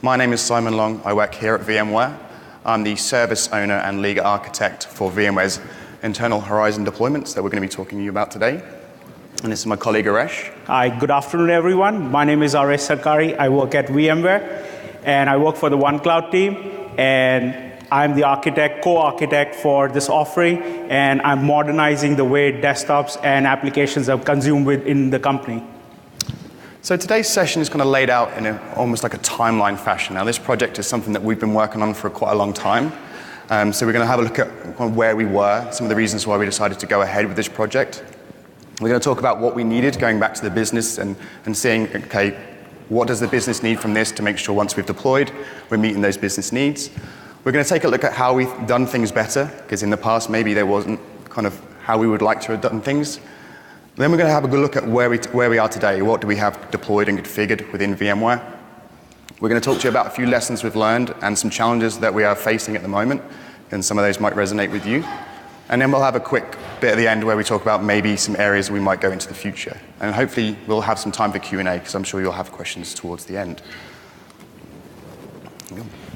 My name is Simon Long. I work here at VMware. I'm the service owner and lead architect for VMware's internal Horizon deployments that we're going to be talking to you about today. And this is my colleague, Aresh. Hi, good afternoon, everyone. My name is Aresh Sarkari. I work at VMware, and I work for the OneCloud team, and I'm the architect, co-architect for this offering, and I'm modernizing the way desktops and applications are consumed within the company. So today's session is kind of laid out in almost like a timeline fashion. Now, this project is something that we've been working on for quite a long time. So we're going to have a look at where we were, some of the reasons why we decided to go ahead with this project. We're going to talk about what we needed, going back to the business and seeing, okay, what does the business need from this to make sure once we've deployed, we're meeting those business needs. We're going to take a look at how we've done things better, because in the past, maybe there wasn't kind of how we would like to have done things. Then we're going to have a good look at where we are today. What do we have deployed and configured within VMware? We're going to talk to you about a few lessons we've learned and some challenges that we are facing at the moment, and some of those might resonate with you. And then we'll have a quick bit at the end where we talk about maybe some areas we might go into the future. And hopefully we'll have some time for Q&A, because I'm sure you'll have questions towards the end.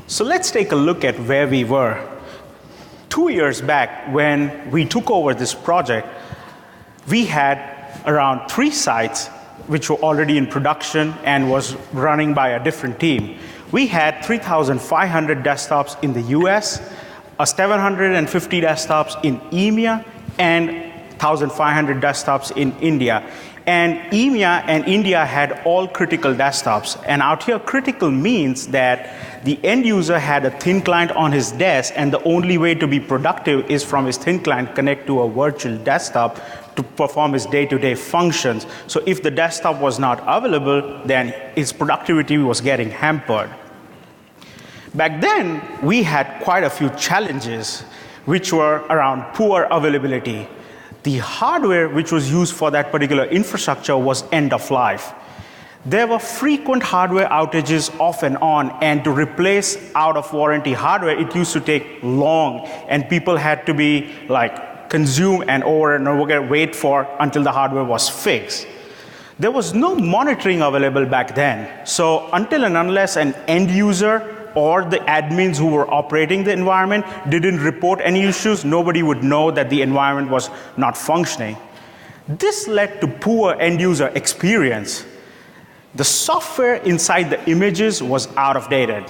So let's take a look at where we were. 2 years back, when we took over this project, we had around 3 sites which were already in production and was running by a different team. We had 3,500 desktops in the US, 750 desktops in EMEA, and 1,500 desktops in India. And EMEA and India had all critical desktops. And out here, critical means that the end user had a thin client on his desk, and the only way to be productive is from his thin client connect to a virtual desktop to perform his day-to-day functions. So if the desktop was not available, then his productivity was getting hampered. Back then, we had quite a few challenges, which were around poor availability. The hardware which was used for that particular infrastructure was end of life. There were frequent hardware outages off and on, and to replace out of warranty hardware, it used to take long, and people had to be consume and wait for until the hardware was fixed. There was no monitoring available back then. So until and unless an end user or the admins who were operating the environment didn't report any issues, nobody would know that the environment was not functioning. This led to poor end user experience. The software inside the images was out of date.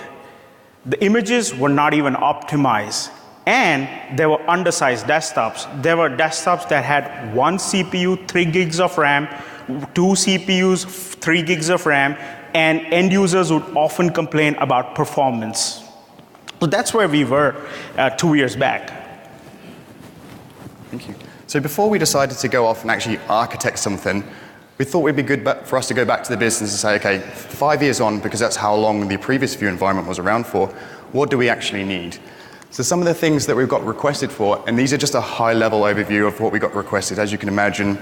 The images were not even optimized. And there were undersized desktops. There were desktops that had 1 CPU, 3 gigs of RAM, 2 CPUs, 3 gigs of RAM, and end users would often complain about performance. So that's where we were 2 years back. Thank you. So before we decided to go off and actually architect something, we thought it would be good for us to go back to the business and say, okay, 5 years on, because that's how long the previous View environment was around for, what do we actually need? So some of the things that we've got requested for, and these are just a high-level overview of what we got requested. As you can imagine,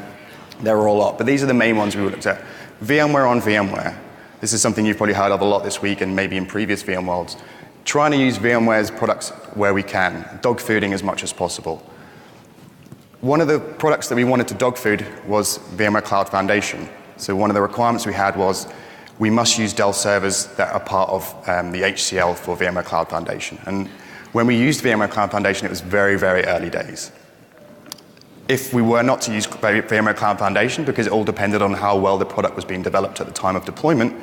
there were a lot, but these are the main ones we looked at. VMware on VMware. This is something you've probably heard of a lot this week and maybe in previous VMworlds. Trying to use VMware's products where we can, dog fooding as much as possible. One of the products that we wanted to dog food was VMware Cloud Foundation. So one of the requirements we had was we must use Dell servers that are part of the HCL for VMware Cloud Foundation. And when we used VMware Cloud Foundation, it was very, very early days. If we were not to use VMware Cloud Foundation, because it all depended on how well the product was being developed at the time of deployment,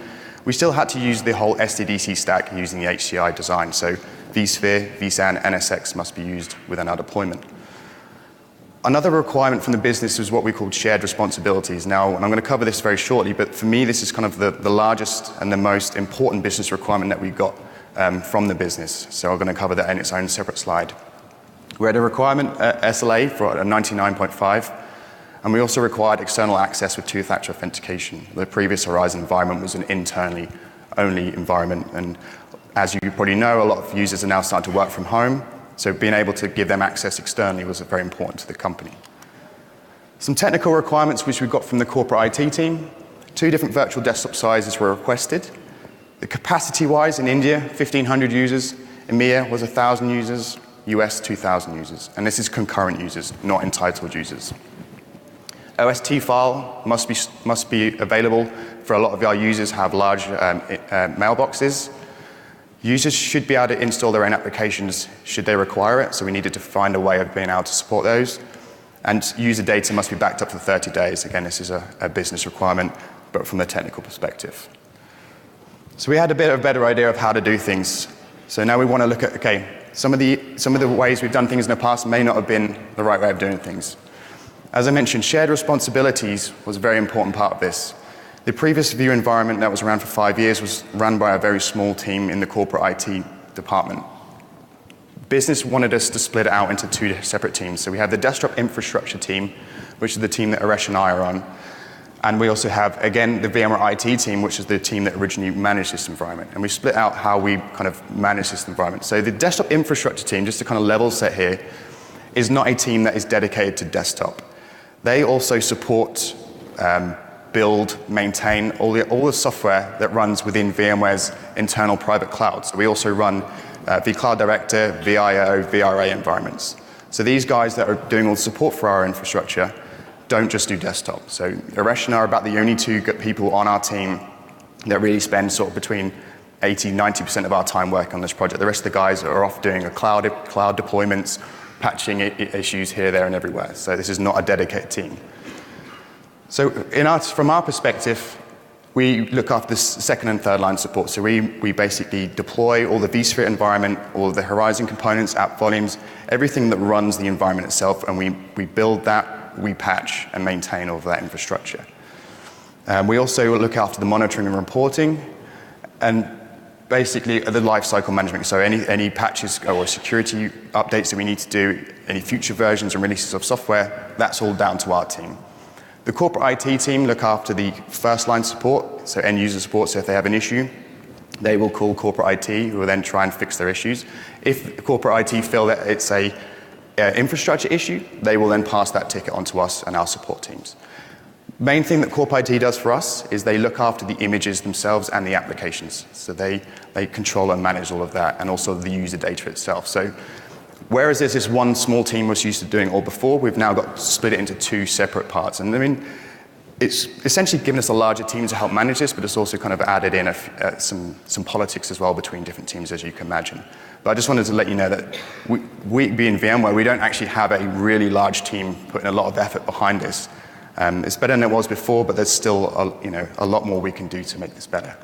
we still had to use the whole SDDC stack using the HCI design. So vSphere, vSAN, NSX must be used within our deployment. Another requirement from the business was what we called shared responsibilities. Now, and I'm going to cover this very shortly, but for me, this is kind of the largest and the most important business requirement that we got from the business. So I'm going to cover that in its own separate slide. We had a requirement SLA for a 99.5, and we also required external access with two-factor authentication. The previous Horizon environment was an internally only environment, and as you probably know, a lot of users are now starting to work from home, so being able to give them access externally was very important to the company. Some technical requirements which we got from the corporate IT team. 2 different virtual desktop sizes were requested. The capacity-wise in India, 1,500 users. EMEA was 1,000 users. US, 2,000 users. And this is concurrent users, not entitled users. OST file must be available for a lot of our users have large mailboxes. Users should be able to install their own applications should they require it, so we needed to find a way of being able to support those. And user data must be backed up for 30 days. Again, this is a business requirement, but from the technical perspective. So we had a bit of a better idea of how to do things. So now we want to look at, okay, some of the ways we've done things in the past may not have been the right way of doing things. As I mentioned, shared responsibilities was a very important part of this. The previous View environment that was around for 5 years was run by a very small team in the corporate IT department. Business wanted us to split it out into 2 separate teams. So we have the desktop infrastructure team, which is the team that Aresh and I are on. And we also have, again, the VMware IT team, which is the team that originally managed this environment. And we split out how we kind of manage this environment. So the desktop infrastructure team, just to kind of level set here, is not a team that is dedicated to desktop. They also support, build, maintain all the software that runs within VMware's internal private cloud. So we also run vCloud Director, VIO, VRA environments. So these guys that are doing all the support for our infrastructure don't just do desktop. So Aresh and I are about the only 2 good people on our team that really spend sort of between 80–90% of our time working on this project. The rest of the guys are off doing cloud deployments, patching issues here, there, and everywhere. So this is not a dedicated team. So from our perspective, we look after the second and third line support. So we basically deploy all the vSphere environment, all of the Horizon components, app volumes, everything that runs the environment itself, and we build that, we patch, and maintain all of that infrastructure. We also look after the monitoring and reporting, and basically the lifecycle management. So any patches or security updates that we need to do, any future versions and releases of software, that's all down to our team. The corporate IT team look after the first line support, so end user support. So if they have an issue, they will call corporate IT, who will then try and fix their issues. If corporate IT feel that it's a infrastructure issue, they will then pass that ticket on to us and our support teams. Main thing that corporate IT does for us is they look after the images themselves and the applications. So they control and manage all of that, and also the user data itself. So whereas there's this one small team was used to doing all before, we've now got split it into 2 separate parts. And I mean, it's essentially given us a larger team to help manage this, but it's also kind of added in some politics as well between different teams, as you can imagine. But I just wanted to let you know that we being VMware, we don't actually have a really large team putting a lot of effort behind this. It's better than it was before, but there's still a lot more we can do to make this better.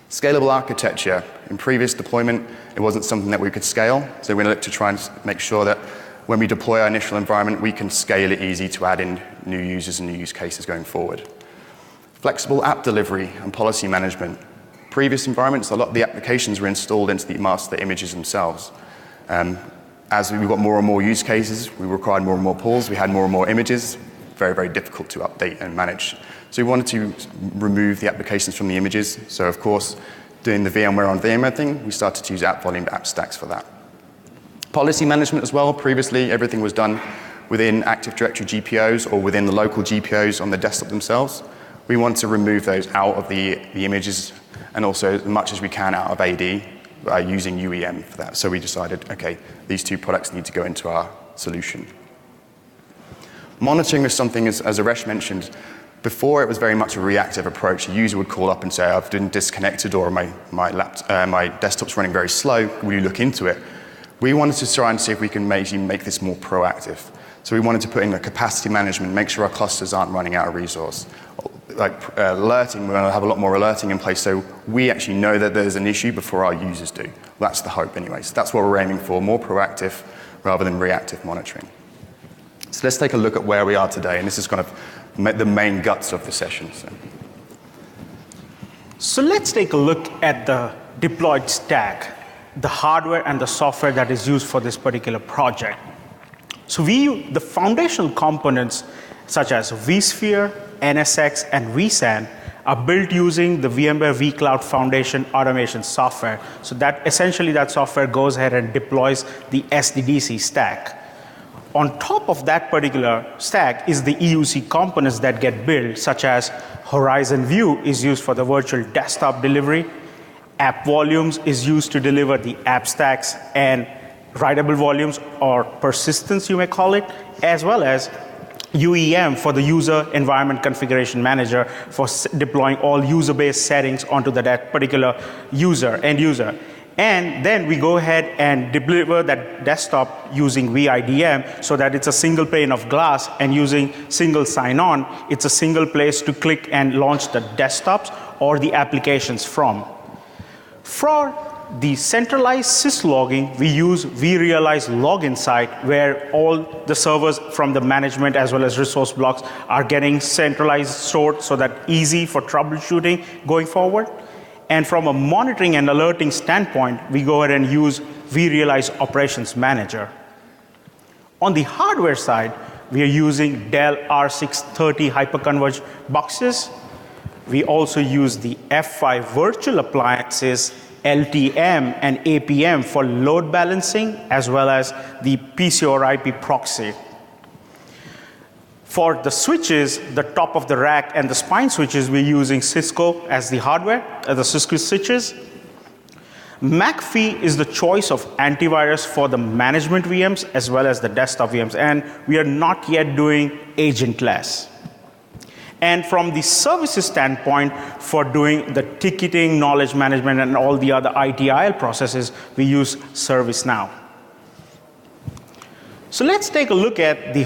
Scalable architecture. In previous deployment, it wasn't something that we could scale, so we're going to look to try and make sure that when we deploy our initial environment, we can scale it easy to add in new users and new use cases going forward. Flexible app delivery and policy management. Previous environments, a lot of the applications were installed into the master images themselves. As we got more and more use cases, we required more and more pools, we had more and more images, very, very difficult to update and manage. So we wanted to remove the applications from the images. So of course, doing the VMware on VMware thing, we started to use app volume app stacks for that. Policy management as well. Previously, everything was done within Active Directory GPOs or within the local GPOs on the desktop themselves. We want to remove those out of the images, and also as much as we can out of AD using UEM for that. So we decided, okay, these 2 products need to go into our solution. Monitoring is something, as Aresh mentioned, before it was very much a reactive approach. A user would call up and say, I've been disconnected, or my desktop's running very slow, will you look into it? We wanted to try and see if we can make this more proactive. So we wanted to put in a capacity management, make sure our clusters aren't running out of resource. Like alerting, we're going to have a lot more alerting in place, so we actually know that there's an issue before our users do. That's the hope anyway. So that's what we're aiming for, more proactive rather than reactive monitoring. So let's take a look at where we are today, and this is kind of the main guts of the session. So let's take a look at the deployed stack, the hardware and the software that is used for this particular project. So we use the foundational components such as vSphere, NSX, and vSAN are built using the VMware vCloud Foundation automation software. So that essentially that software goes ahead and deploys the SDDC stack. On top of that particular stack is the EUC components that get built, such as Horizon View is used for the virtual desktop delivery, App Volumes is used to deliver the app stacks and writable volumes, or persistence you may call it, as well as UEM for the User Environment Configuration Manager for deploying all user-based settings onto that particular end user. And then we go ahead and deliver that desktop using VIDM so that it's a single pane of glass, and using single sign-on, it's a single place to click and launch the desktops or the applications from. For the centralized syslogging, we use vRealize login site, where all the servers from the management as well as resource blocks are getting centralized stored so that easy for troubleshooting going forward. And from a monitoring and alerting standpoint, we go ahead and use vRealize Operations Manager. On the hardware side, we are using Dell R630 hyperconverged boxes. We also use the F5 virtual appliances, LTM and APM for load balancing, as well as the PC or IP proxy. For the switches, the top of the rack and the spine switches, we're using Cisco as the hardware, the Cisco switches. McAfee is the choice of antivirus for the management VMs as well as the desktop VMs, and we are not yet doing agentless. And from the services standpoint, for doing the ticketing, knowledge management, and all the other ITIL processes, we use ServiceNow. So let's take a look at the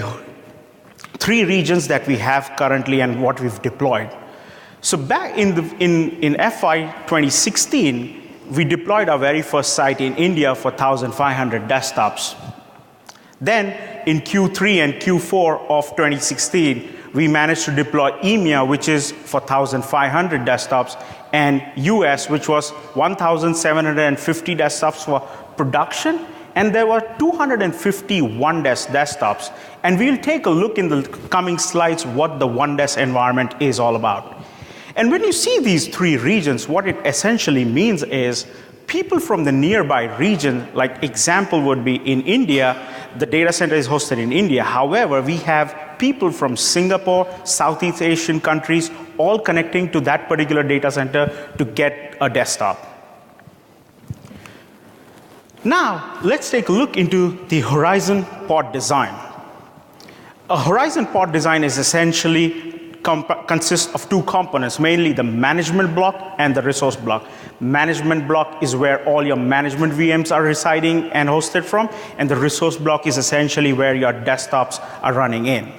3 regions that we have currently and what we've deployed. So back in FY 2016, we deployed our very first site in India for 1,500 desktops. Then in Q3 and Q4 of 2016, we managed to deploy EMEA, which is for 1,500 desktops, and US, which was 1,750 desktops for production, and there were 251 desktops. And we'll take a look in the coming slides what the one desk environment is all about. And when you see these 3 regions, what it essentially means is people from the nearby region, like example would be in India, the data center is hosted in India. However, we have people from Singapore, Southeast Asian countries, all connecting to that particular data center to get a desktop. Now, let's take a look into the Horizon pod design. A Horizon pod design is essentially consists of 2 components, mainly the management block and the resource block. Management block is where all your management VMs are residing and hosted from, and the resource block is essentially where your desktops are running in.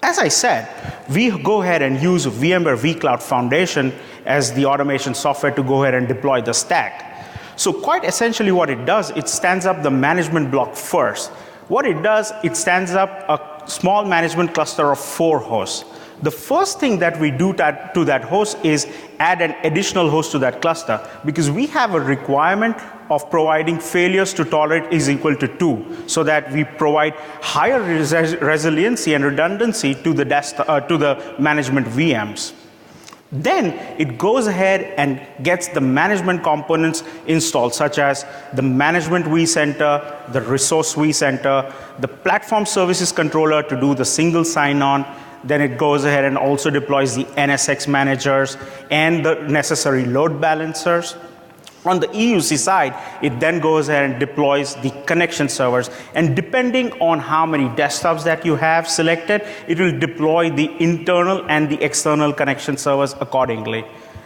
As I said, we go ahead and use VMware vCloud Foundation as the automation software to go ahead and deploy the stack. So quite essentially what it does, it stands up the management block first. What it does, it stands up a small management cluster of 4 hosts. The first thing that we do to that host is add an additional host to that cluster, because we have a requirement of providing failures to tolerate is equal to 2, so that we provide higher resiliency and redundancy to the management VMs. Then it goes ahead and gets the management components installed, such as the management vCenter, the resource vCenter, the platform services controller to do the single sign-on. Then it goes ahead and also deploys the NSX managers and the necessary load balancers. On the EUC side, it then goes ahead and deploys the connection servers. And depending on how many desktops that you have selected, it will deploy the internal and the external connection servers accordingly.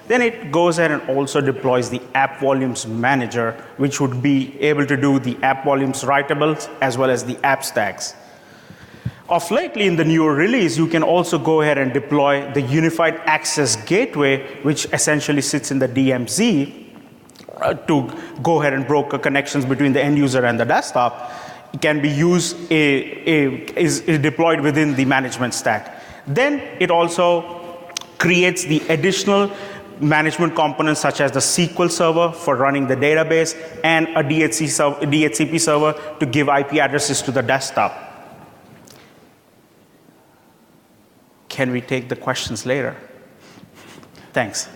Then it goes ahead and also deploys the app volumes manager, which would be able to do the app volumes writables as well as the app stacks. Of lately, in the newer release, you can also go ahead and deploy the unified access gateway, which essentially sits in the DMZ, to go ahead and broker connections between the end user and the desktop. It can be used, is deployed within the management stack. Then it also creates the additional management components, such as the SQL server for running the database and a DHCP server to give IP addresses to the desktop. Can we take the questions later? Thanks.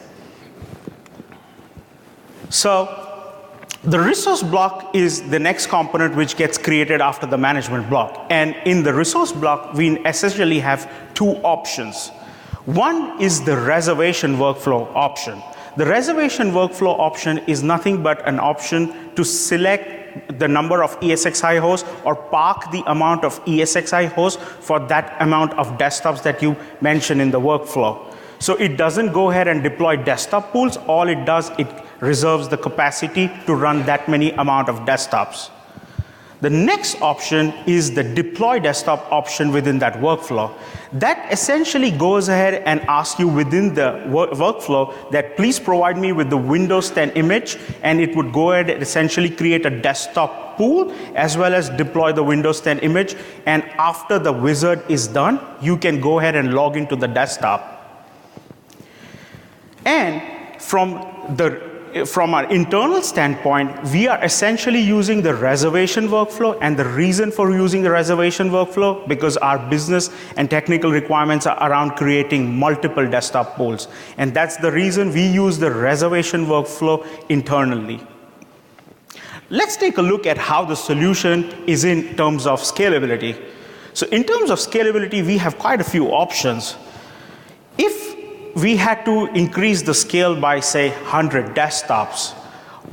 So the resource block is the next component which gets created after the management block. And in the resource block, we essentially have 2 options. One is the reservation workflow option. The reservation workflow option is nothing but an option to select the number of ESXi hosts or park the amount of ESXi hosts for that amount of desktops that you mentioned in the workflow. So it doesn't go ahead and deploy desktop pools. All it does, it reserves the capacity to run that many amount of desktops. The next option is the deploy desktop option within that workflow. That essentially goes ahead and asks you within the workflow that please provide me with the Windows 10 image, and it would go ahead and essentially create a desktop pool as well as deploy the Windows 10 image. And after the wizard is done, you can go ahead and log into the desktop. And from our internal standpoint, we are essentially using the reservation workflow. And the reason for using the reservation workflow, because our business and technical requirements are around creating multiple desktop pools. And that's the reason we use the reservation workflow internally. Let's take a look at how the solution is in terms of scalability. So in terms of scalability, we have quite a few options. If we had to increase the scale by, say, 100 desktops,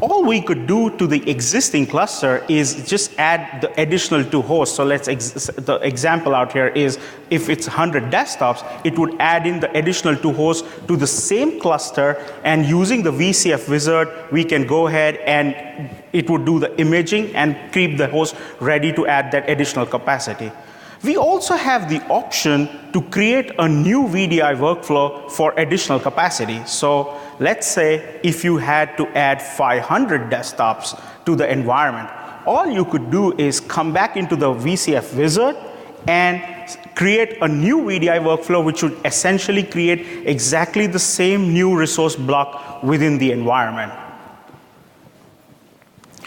all we could do to the existing cluster is just add the additional 2 hosts. So the example out here is if it's 100 desktops, it would add in the additional 2 hosts to the same cluster, and using the VCF wizard, we can go ahead and it would do the imaging and keep the host ready to add that additional capacity. We also have the option to create a new VDI workflow for additional capacity. So let's say if you had to add 500 desktops to the environment, all you could do is come back into the VCF wizard and create a new VDI workflow, which would essentially create exactly the same new resource block within the environment.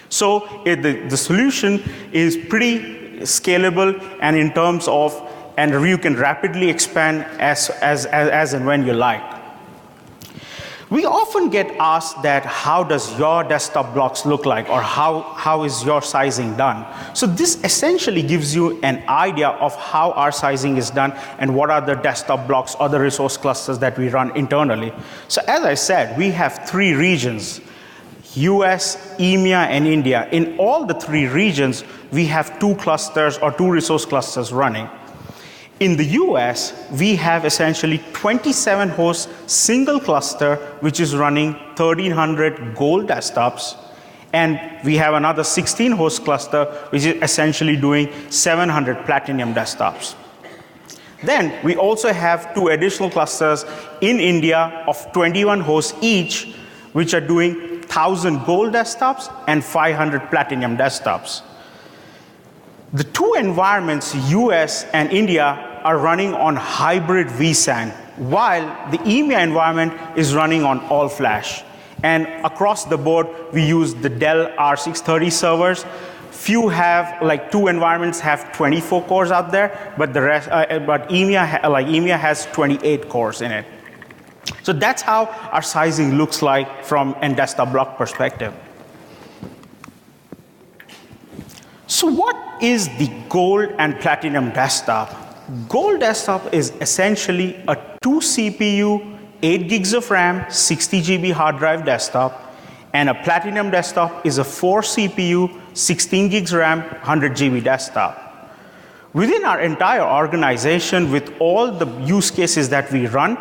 So the solution is pretty scalable, and in terms of, and you can rapidly expand as and when you like. We often get asked that how does your desktop blocks look like, or how is your sizing done? So this essentially gives you an idea of how our sizing is done and what are the desktop blocks or the resource clusters that we run internally. So as I said, we have 3 regions: US, EMEA, and India. In all the 3 regions, we have 2 clusters or 2 resource clusters running. In the US, we have essentially 27 host single cluster, which is running 1,300 gold desktops. And we have another 16 host cluster, which is essentially doing 700 platinum desktops. Then we also have 2 additional clusters in India of 21 hosts each, which are doing 1,000 gold desktops and 500 platinum desktops. The 2 environments, US and India, are running on hybrid vSAN, while the EMEA environment is running on all flash. And across the board, we use the Dell R630 servers. Few have, like 2 environments have 24 cores out there, but the rest, but EMEA has 28 cores in it. So that's how our sizing looks like from a desktop block perspective. So what is the gold and platinum desktop? Gold desktop is essentially a 2 CPU, 8 gigs of RAM, 60 GB hard drive desktop, and a platinum desktop is a 4 CPU, 16 gigs RAM, 100 GB desktop. Within our entire organization, with all the use cases that we run,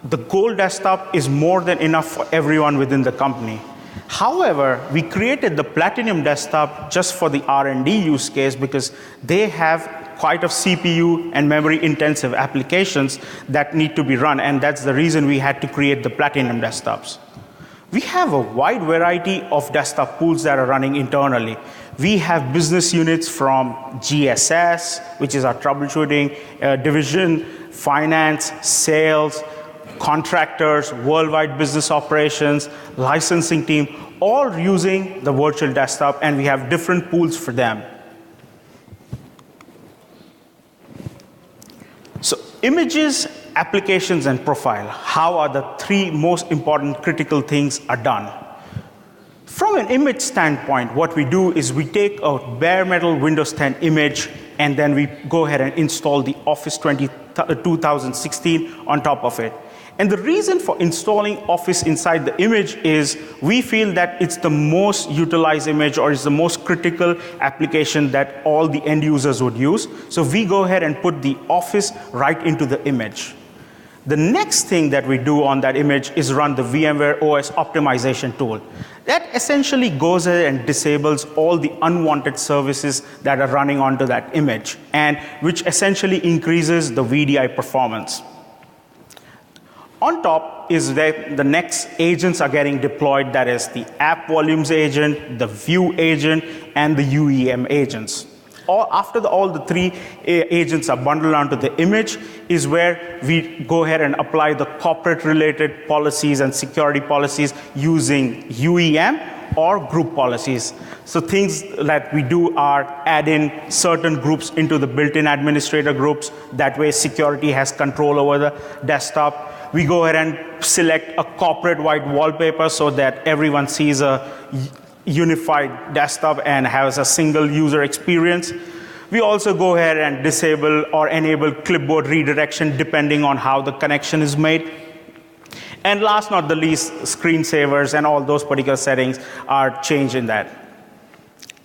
the gold desktop is more than enough for everyone within the company. However, we created the platinum desktop just for the R&D use case because they have quite a CPU and memory intensive applications that need to be run, and that's the reason we had to create the platinum desktops. We have a wide variety of desktop pools that are running internally. We have business units from GSS, which is our troubleshooting division, finance, sales, contractors, worldwide business operations, licensing team, all using the virtual desktop, and we have different pools for them. So images, applications, and profile, how are the 3 most important critical things are done? From an image standpoint, what we do is we take a bare metal Windows 10 image, and then we go ahead and install the Office 2016 on top of it. And the reason for installing Office inside the image is we feel that it's the most utilized image, or it's the most critical application that all the end users would use. So we go ahead and put the Office right into the image. The next thing that we do on that image is run the VMware OS optimization tool. That essentially goes ahead and disables all the unwanted services that are running onto that image, and which essentially increases the VDI performance. On top is that the next agents are getting deployed, that is the app volumes agent, the view agent, and the UEM agents. After all the three agents are bundled onto the image is where we go ahead and apply the corporate related policies and security policies using UEM or group policies. So things that we do are add in certain groups into the built-in administrator groups. That way security has control over the desktop. We go ahead and select a corporate-wide wallpaper so that everyone sees a unified desktop and has a single user experience. We also go ahead and disable or enable clipboard redirection depending on how the connection is made. And last not the least, screensavers and all those particular settings are changed in that.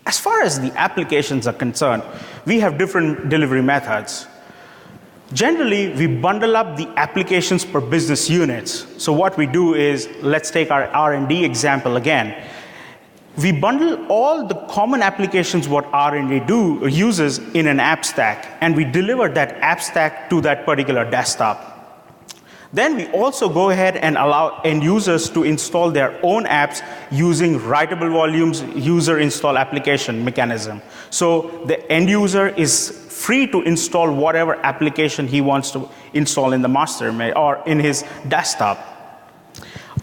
As far as the applications are concerned, we have different delivery methods. Generally, we bundle up the applications per business units. So what we do is, let's take our R&D example again. We bundle all the common applications what R&D uses in an app stack, and we deliver that app stack to that particular desktop. Then we also go ahead and allow end users to install their own apps using writable volumes user install application mechanism. So the end user is free to install whatever application he wants to install in the master or in his desktop.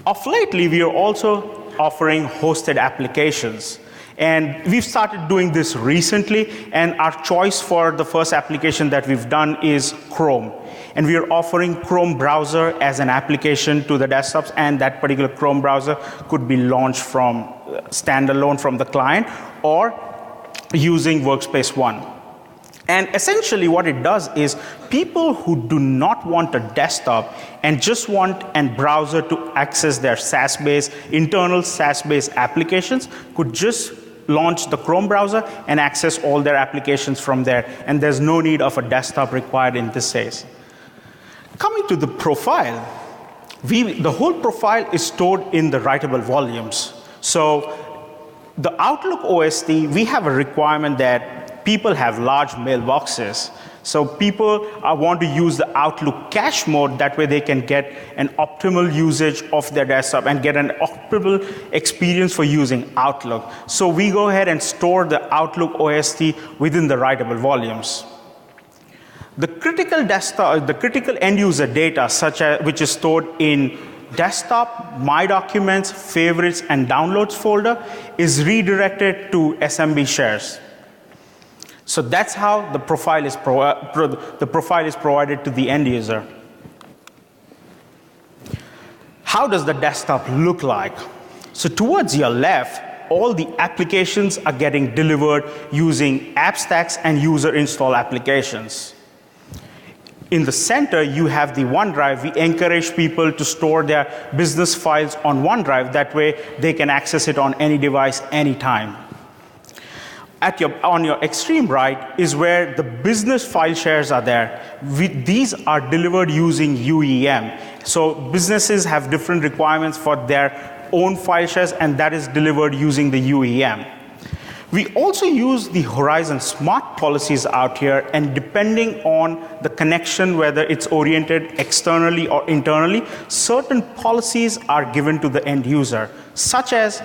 Of lately, we are also offering hosted applications. And we've started doing this recently, and our choice for the first application that we've done is Chrome. And we are offering Chrome browser as an application to the desktops, and that particular Chrome browser could be launched from standalone from the client or using Workspace ONE. And essentially what it does is people who do not want a desktop and just want a browser to access their SaaS-based, internal SaaS-based applications could just launch the Chrome browser and access all their applications from there. And there's no need of a desktop required in this case. Coming to the profile, the whole profile is stored in the writable volumes. So the Outlook OST, we have a requirement that people have large mailboxes. So people want to use the Outlook cache mode. That way they can get an optimal usage of their desktop and get an optimal experience for using Outlook. So we go ahead and store the Outlook OST within the writable volumes. The critical desktop, the critical end user data, which is stored in desktop, My Documents, Favorites, and Downloads folder, is redirected to SMB shares. So that's how the profile is provided to the end user. How does the desktop look like? So towards your left, all the applications are getting delivered using app stacks and user install applications. In the center, you have the OneDrive. We encourage people to store their business files on OneDrive. That way, they can access it on any device, anytime. On your extreme right is where the business file shares are there. These are delivered using UEM. So businesses have different requirements for their own file shares, and that is delivered using the UEM. We also use the Horizon Smart policies out here, and depending on the connection, whether it's oriented externally or internally, certain policies are given to the end user, such as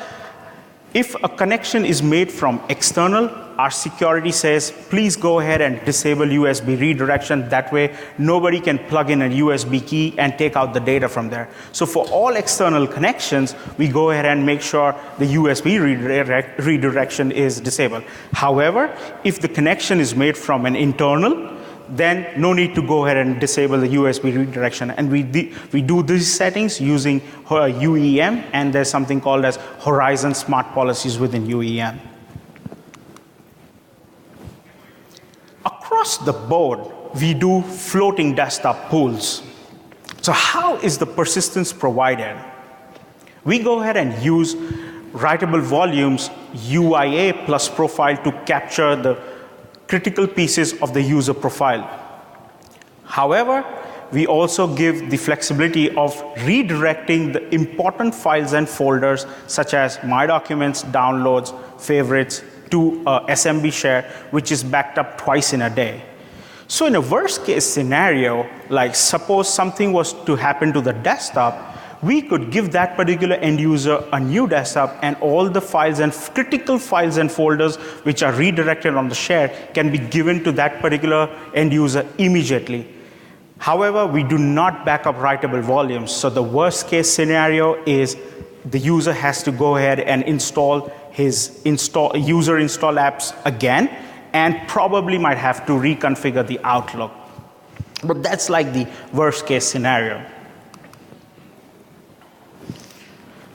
if a connection is made from external, our security says, please go ahead and disable USB redirection. That way, nobody can plug in a USB key and take out the data from there. So for all external connections, we go ahead and make sure the USB redirection is disabled. However, if the connection is made from an internal, then no need to go ahead and disable the USB redirection. And we do these settings using UEM, and there's something called as Horizon Smart policies within UEM. Across the board, we do floating desktop pools. So So how is the persistence provided? We go ahead and use writable volumes UIA plus profile to capture the critical pieces of the user profile. However, we also give the flexibility of redirecting the important files and folders such as My Documents, Downloads, Favorites to SMB share, which is backed up twice in a day. So in a worst case scenario, like suppose something was to happen to the desktop, we could give that particular end user a new desktop, and all the files and critical files and folders which are redirected on the share can be given to that particular end user immediately. However, we do not back up writable volumes. So the worst case scenario is the user has to go ahead and install his user install apps again, and probably might have to reconfigure the Outlook. But that's like the worst case scenario.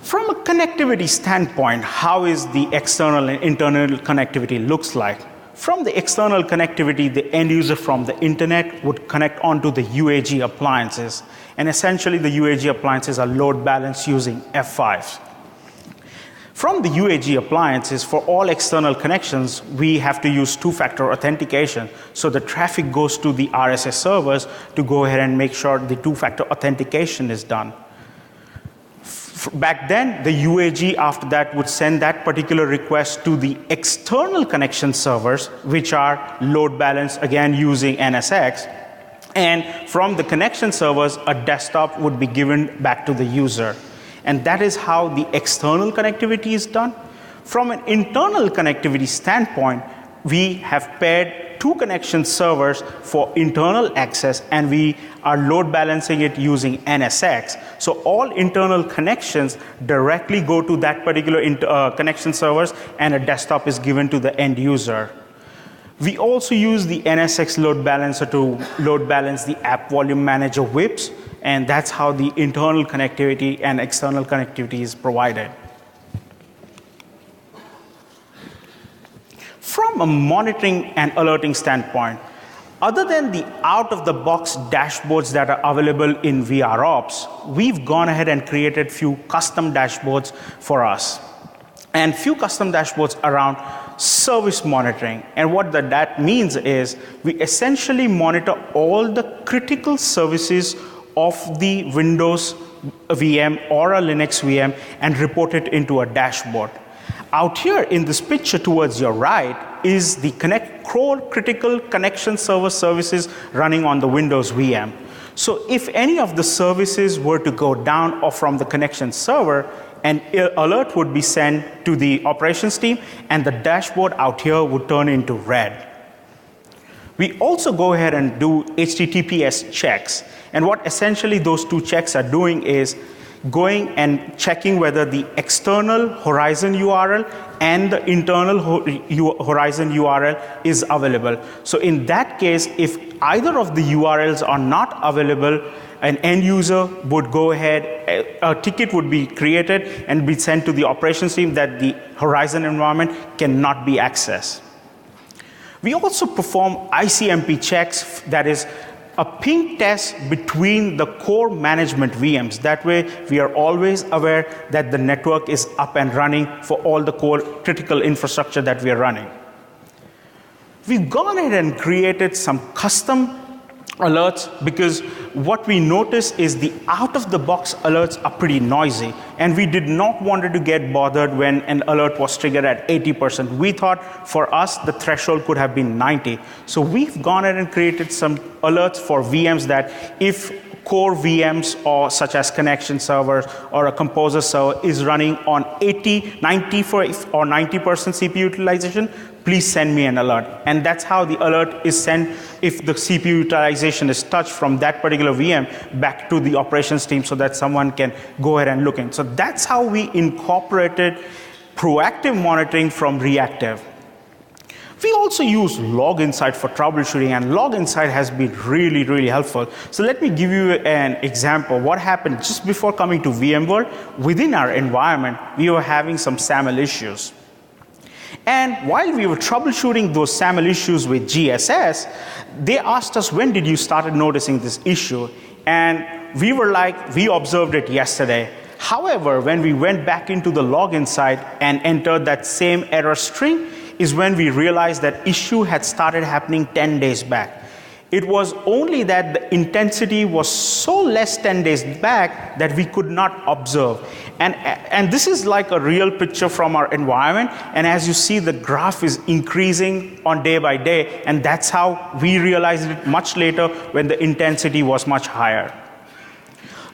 From a connectivity standpoint, how is the external and internal connectivity looks like? From the external connectivity, the end user from the internet would connect onto the UAG appliances. And essentially, the UAG appliances are load balanced using F5s. From the UAG appliances, for all external connections, we have to use two-factor authentication. So the traffic goes to the RSS servers to go ahead and make sure the two-factor authentication is done. Back then, the UAG after that would send that particular request to the external connection servers, which are load balanced again using NSX. And from the connection servers, a desktop would be given back to the user. And that is how the external connectivity is done. From an internal connectivity standpoint, we have paired two connection servers for internal access, and we are load balancing it using NSX. So all internal connections directly go to that particular connection servers, and a desktop is given to the end user. We also use the NSX load balancer to load balance the app volume manager whips, and that's how the internal connectivity and external connectivity is provided. From a monitoring and alerting standpoint, other than the out-of-the-box dashboards that are available in VROps, we've gone ahead and created few custom dashboards for us. And few custom dashboards around service monitoring. And what that means is we essentially monitor all the critical services of the Windows VM or a Linux VM and report it into a dashboard. Out here in this picture towards your right is the core critical connection server services running on the Windows VM. So if any of the services were to go down or from the connection server, an alert would be sent to the operations team, and the dashboard out here would turn into red. We also go ahead and do HTTPS checks. And what essentially those two checks are doing is going and checking whether the external horizon URL and the internal horizon URL is available. So in that case, if either of the URLs are not available, an end user would go ahead, a ticket would be created and be sent to the operations team that the horizon environment cannot be accessed. We also perform ICMP checks, that is a ping test between the core management VMs. That way, we are always aware that the network is up and running for all the core critical infrastructure that we are running. We've gone ahead and created some custom alerts because what we notice is the out-of-the-box alerts are pretty noisy, and we did not want to get bothered when an alert was triggered at 80%. We thought for us the threshold could have been 90. So we've gone ahead and created some alerts for VMs that if core VMs or such as connection servers or a composer server is running on 80, 90 or 90% CPU utilization, please send me an alert. And that's how the alert is sent if the CPU utilization is touched from that particular VM back to the operations team so that someone can go ahead and look in. So that's how we incorporated proactive monitoring from reactive. We also use Log Insight for troubleshooting, and Log Insight has been really, really helpful. So let me give you an example. What happened just before coming to VMworld, within our environment, we were having some SAML issues. And while we were troubleshooting those SAML issues with GSS, they asked us, when did you start noticing this issue? And we were like, we observed it yesterday. However, when we went back into the login side and entered that same error string is when we realized that issue had started happening 10 days back. It was only that the intensity was so less 10 days back that we could not observe. And this is like a real picture from our environment. And as you see, the graph is increasing on day by day. And that's how we realized it much later when the intensity was much higher.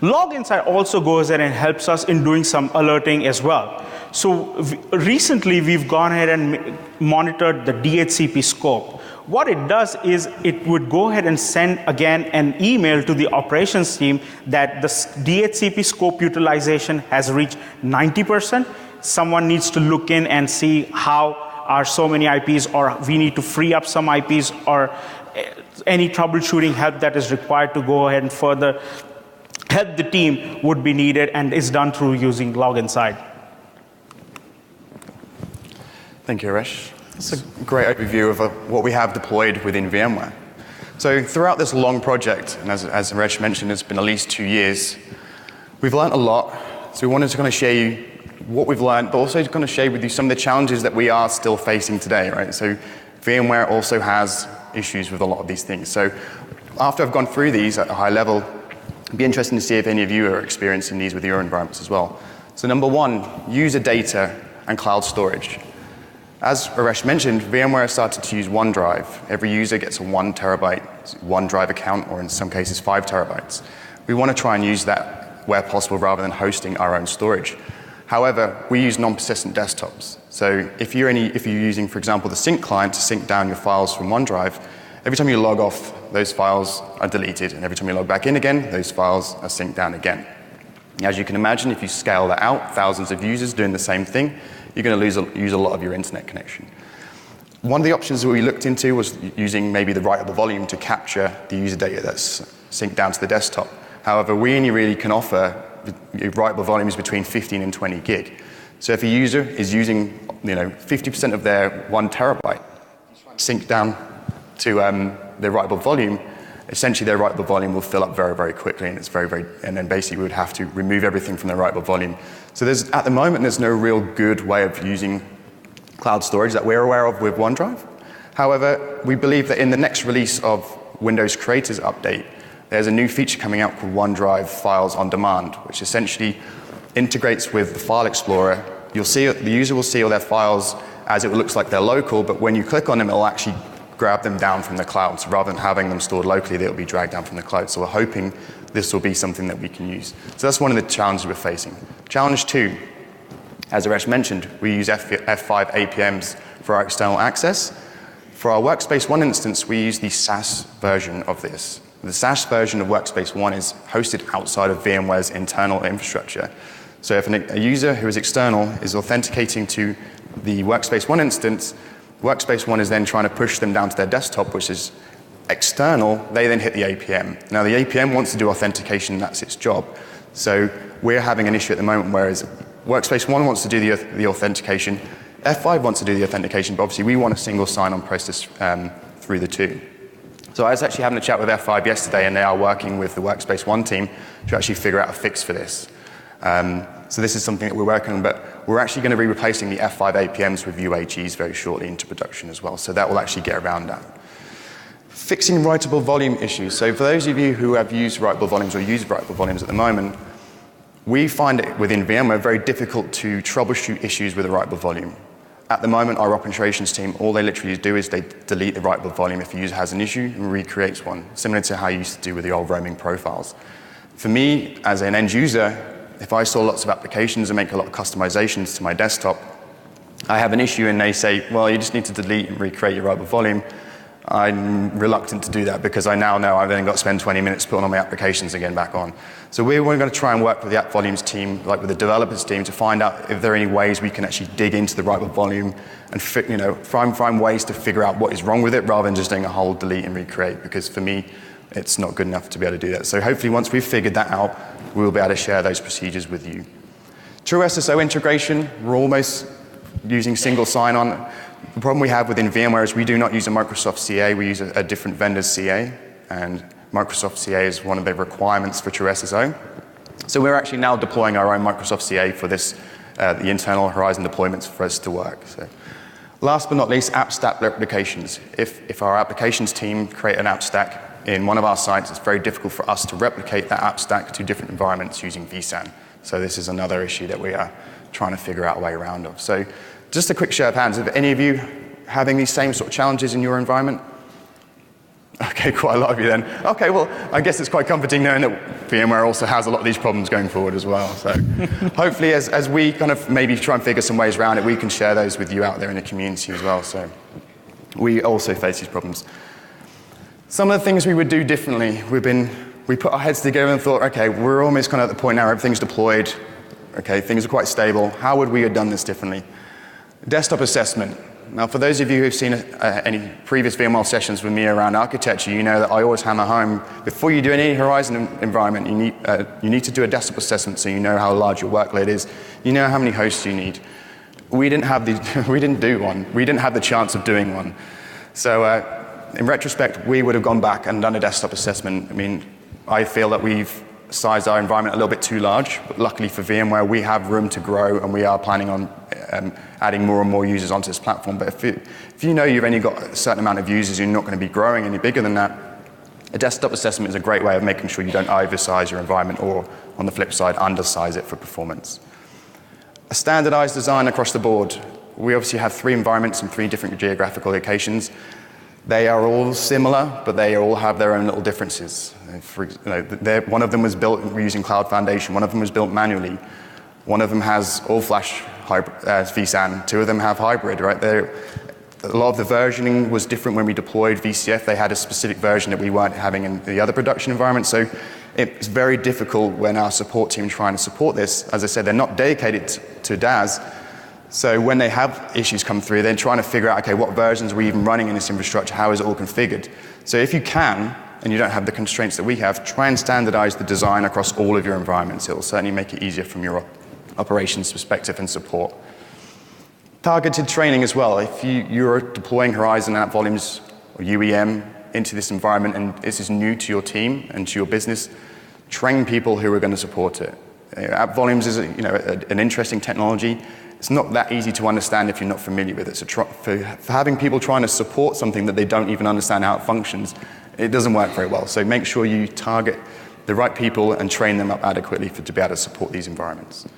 Log Insight also goes ahead and helps us in doing some alerting as well. So recently, we've gone ahead and monitored the DHCP scope. What it does is it would go ahead and send again an email to the operations team that the DHCP scope utilization has reached 90%. Someone needs to look in and see how are so many IPs, or we need to free up some IPs, or any troubleshooting help that is required to go ahead and further help the team would be needed, and is done through using Log Insight. Thank you, Harish. It's a great overview of what we have deployed within VMware. So throughout this long project, and as Harish mentioned, it's been at least 2 years, we've learned a lot. So we wanted to kind of share you what we've learned, but also to kind of share with you some of the challenges that we are still facing today, right? So VMware also has issues with a lot of these things. So after I've gone through these at a high level, it'd be interesting to see if any of you are experiencing these with your environments as well. So number one, user data and cloud storage. As Harish mentioned, VMware started to use OneDrive. Every user gets a 1 terabyte OneDrive account, or in some cases 5 terabytes. We want to try and use that where possible rather than hosting our own storage. However, we use non-persistent desktops. So if you're using, for example, the sync client to sync down your files from OneDrive, every time you log off, those files are deleted, and every time you log back in again, those files are synced down again. As you can imagine, if you scale that out, thousands of users doing the same thing, you're going to use a lot of your internet connection. One of the options that we looked into was using maybe the writable volume to capture the user data that's synced down to the desktop. However, we only really can offer writable volumes between 15 and 20 gig. So if a user is using 50% of their 1 terabyte synced down to their writable volume, essentially their writable volume will fill up very, very quickly, and it's and then basically we would have to remove everything from the writable volume. So at the moment, there's no real good way of using cloud storage that we're aware of with OneDrive. However, we believe that in the next release of Windows Creators Update, there's a new feature coming out called OneDrive Files on Demand, which essentially integrates with the File Explorer. The user will see all their files as it looks like they're local, but when you click on them, it'll actually grab them down from the cloud. So rather than having them stored locally, they'll be dragged down from the cloud. So we're hoping this will be something that we can use. So that's one of the challenges we're facing. Challenge 2, as Harish mentioned, we use F5 APMs for our external access. For our Workspace ONE instance, we use the SaaS version of this. The SaaS version of Workspace ONE is hosted outside of VMware's internal infrastructure. So if a user who is external is authenticating to the Workspace ONE instance, Workspace ONE is then trying to push them down to their desktop, which is external. They then hit the APM. Now, the APM wants to do authentication. That's its job. So we're having an issue at the moment, whereas Workspace ONE wants to do the authentication. F5 wants to do the authentication, but obviously we want a single sign-on process through the two. So I was actually having a chat with F5 yesterday, and they are working with the Workspace ONE team to actually figure out a fix for this. So this is something that we're working on, but we're actually going to be replacing the F5 APMs with UAGs very shortly into production as well. So that will actually get around that. Fixing writable volume issues. So for those of you who have used writable volumes or use writable volumes at the moment, we find it within VMware very difficult to troubleshoot issues with a writable volume. At the moment, our operations team, all they literally do is they delete the writable volume if a user has an issue and recreates one, similar to how you used to do with the old roaming profiles. For me, as an end user, if I saw lots of applications and make a lot of customizations to my desktop, I have an issue and they say, well, you just need to delete and recreate your writable volume. I'm reluctant to do that because I now know I've then got to spend 20 minutes putting all my applications again back on. So we're going to try and work with the app volumes team, like with the developers team, to find out if there are any ways we can actually dig into the writable volume and find ways to figure out what is wrong with it rather than just doing a whole delete and recreate, because for me, it's not good enough to be able to do that. So hopefully once we've figured that out, we'll be able to share those procedures with you. True SSO integration, we're almost using single sign-on. The problem we have within VMware is we do not use a Microsoft CA, we use a different vendor's CA, and Microsoft CA is one of the requirements for true SSO. So we're actually now deploying our own Microsoft CA for this, the internal Horizon deployments for us to work. So, last but not least, app stack replications. If our applications team create an app stack in one of our sites, it's very difficult for us to replicate that app stack to different environments using vSAN. So this is another issue that we are trying to figure out a way around of. So just a quick show of hands, are any of you having these same sort of challenges in your environment? Okay, quite a lot of you then. Okay, well, I guess it's quite comforting knowing that VMware also has a lot of these problems going forward as well. So hopefully as we kind of maybe try and figure some ways around it, we can share those with you out there in the community as well. So we also face these problems. Some of the things we would do differently, we put our heads together and thought, okay, we're almost kind of at the point now where everything's deployed. Okay, things are quite stable. How would we have done this differently? Desktop assessment. Now, for those of you who've seen any previous VMworld sessions with me around architecture, you know that I always hammer home, before you do any Horizon environment, you need to do a desktop assessment so you know how large your workload is. You know how many hosts you need. We didn't do one. We didn't have the chance of doing one. So in retrospect, we would have gone back and done a desktop assessment. I mean, I feel that we've sized our environment a little bit too large, but luckily for VMware, we have room to grow, and we are planning on adding more and more users onto this platform. But if you know you've only got a certain amount of users, you're not going to be growing any bigger than that, a desktop assessment is a great way of making sure you don't oversize your environment or, on the flip side, undersize it for performance. A standardized design across the board. We obviously have 3 environments in 3 different geographical locations. They are all similar, but they all have their own little differences. One of them was built using Cloud Foundation. One of them was built manually. One of them has all-flash vSAN. 2 of them have hybrid, right? A lot of the versioning was different when we deployed VCF. They had a specific version that we weren't having in the other production environment. So it's very difficult when our support team trying to support this. As I said, they're not dedicated to DAS. So when they have issues come through, they're trying to figure out, okay, what versions are we even running in this infrastructure? How is it all configured? So if you can, and you don't have the constraints that we have, try and standardize the design across all of your environments. It will certainly make it easier from your operations perspective and support. Targeted training as well. If you're deploying Horizon App Volumes or UEM into this environment and this is new to your team and to your business, train people who are going to support it. App Volumes is an interesting technology. It's not that easy to understand if you're not familiar with it. So for having people trying to support something that they don't even understand how it functions, it doesn't work very well. So make sure you target the right people and train them up adequately to be able to support these environments.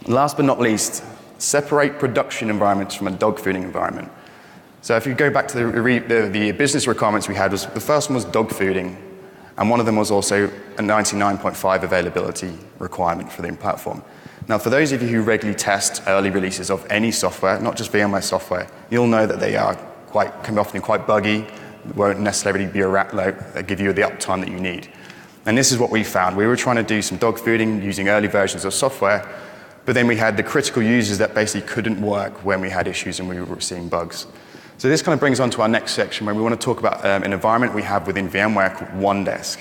Last but not least, separate production environments from a dogfooding environment. So if you go back to the business requirements we had, the first one was dogfooding, and one of them was also a 99.5 availability requirement for the platform. Now, for those of you who regularly test early releases of any software, not just VMware software, you'll know that they can often be quite buggy, won't necessarily give you the uptime that you need. And this is what we found. We were trying to do some dogfooding using early versions of software, but then we had the critical users that basically couldn't work when we had issues and we were seeing bugs. So this kind of brings on to our next section where we want to talk about an environment we have within VMware called OneDesk.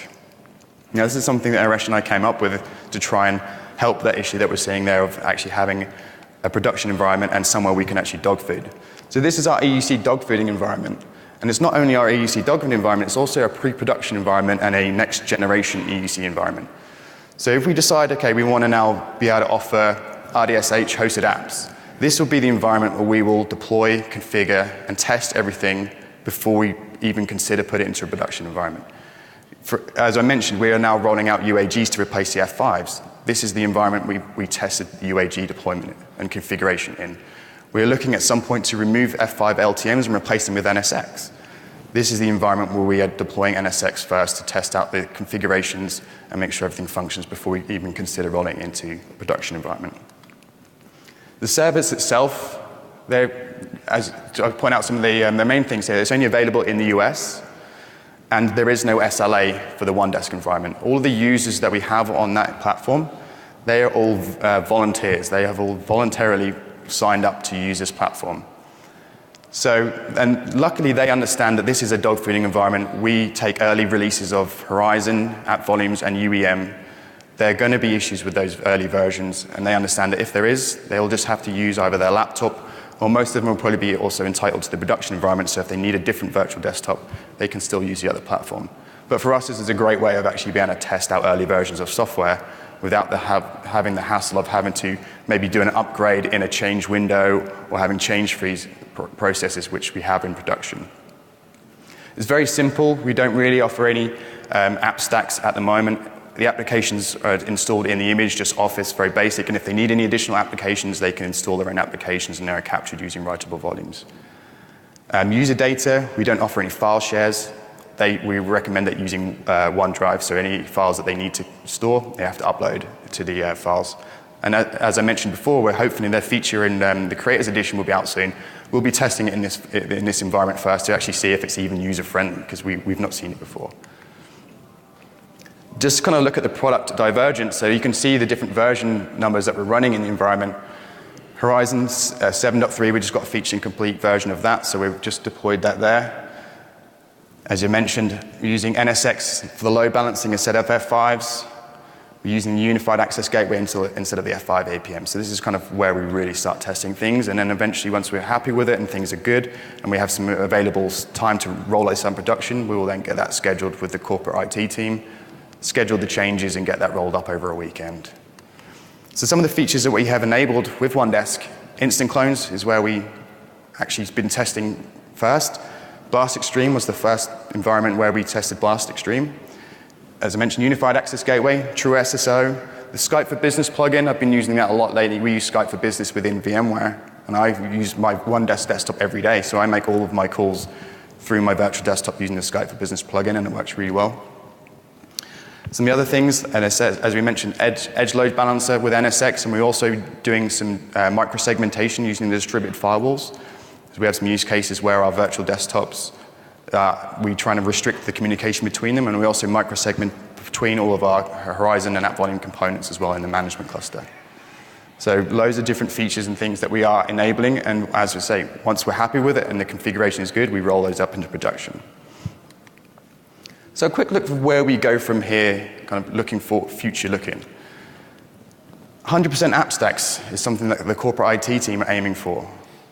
Now, this is something that Aresh and I came up with to try and help that issue that we're seeing there of actually having a production environment and somewhere we can actually dogfood. So this is our EUC dogfooding environment. And it's not only our EUC dogfooding environment, it's also a pre-production environment and a next generation EUC environment. So if we decide, okay, we want to now be able to offer RDSH hosted apps, this will be the environment where we will deploy, configure, and test everything before we even consider putting it into a production environment. As I mentioned, we are now rolling out UAGs to replace the F5s. This is the environment we tested the UAG deployment and configuration in. We're looking at some point to remove F5 LTMs and replace them with NSX. This is the environment where we are deploying NSX first to test out the configurations and make sure everything functions before we even consider rolling it into a production environment. The service itself, as I point out some of the main things here, it's only available in the US, and there is no SLA for the OneDesk environment. All of the users that we have on that platform, they are all volunteers. They have all voluntarily signed up to use this platform. So, and luckily they understand that this is a dogfooding environment. We take early releases of Horizon, App Volumes, and UEM. There are going to be issues with those early versions, and they understand that if there is, they'll just have to use either their laptop, or most of them will probably be also entitled to the production environment, so if they need a different virtual desktop, they can still use the other platform. But for us, this is a great way of actually being able to test out early versions of software without having the hassle of having to maybe do an upgrade in a change window or having change freeze processes, which we have in production. It's very simple. We don't really offer any app stacks at the moment. The applications are installed in the image, just Office, very basic. And if they need any additional applications, they can install their own applications, and they're captured using writable volumes. User data, we don't offer any file shares. We recommend that using OneDrive, so any files that they need to store, they have to upload to the files. And as I mentioned before, we're hoping their feature in the Creators Edition will be out soon. We'll be testing it in this environment first to actually see if it's even user-friendly, because we've not seen it before. Just kind of look at the product divergence, so you can see the different version numbers that we're running in the environment. Horizons 7.3, we just got a feature-complete version of that, so we've just deployed that there. As you mentioned, we're using NSX for the load balancing instead of F5s. We're using the unified access gateway instead of the F5 APM. So this is kind of where we really start testing things. And then eventually, once we're happy with it and things are good, and we have some available time to roll this out in production, we will then get that scheduled with the corporate IT team, schedule the changes, and get that rolled up over a weekend. So some of the features that we have enabled with OneDesk, instant clones is where we actually been testing first. Blast Extreme was the first environment where we tested Blast Extreme. As I mentioned, Unified Access Gateway, True SSO, the Skype for Business plugin, I've been using that a lot lately. We use Skype for Business within VMware, and I use my OneDesk desktop every day, so I make all of my calls through my virtual desktop using the Skype for Business plugin, and it works really well. Some of the other things, and as we mentioned, Edge Load Balancer with NSX, and we're also doing some microsegmentation using the distributed firewalls. We have some use cases where our virtual desktops, we try to restrict the communication between them, and we also microsegment between all of our Horizon and App Volume components as well in the management cluster. So loads of different features and things that we are enabling, and as we say, once we're happy with it and the configuration is good, we roll those up into production. So a quick look at where we go from here, kind of looking for future looking. 100% app stacks is something that the corporate IT team are aiming for.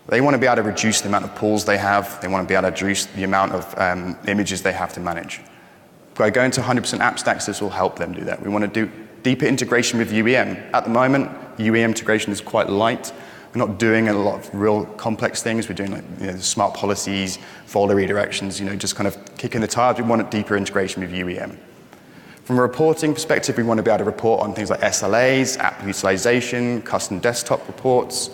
They want to be able to reduce the amount of pools they have. They want to be able to reduce the amount of images they have to manage. By going to 100% app stacks, this will help them do that. We want to do deeper integration with UEM. At the moment, UEM integration is quite light. We're not doing a lot of real complex things. We're doing like, smart policies, folder redirections, just kind of kicking the tires. We want a deeper integration with UEM. From a reporting perspective, we want to be able to report on things like SLAs, app utilization, custom desktop reports.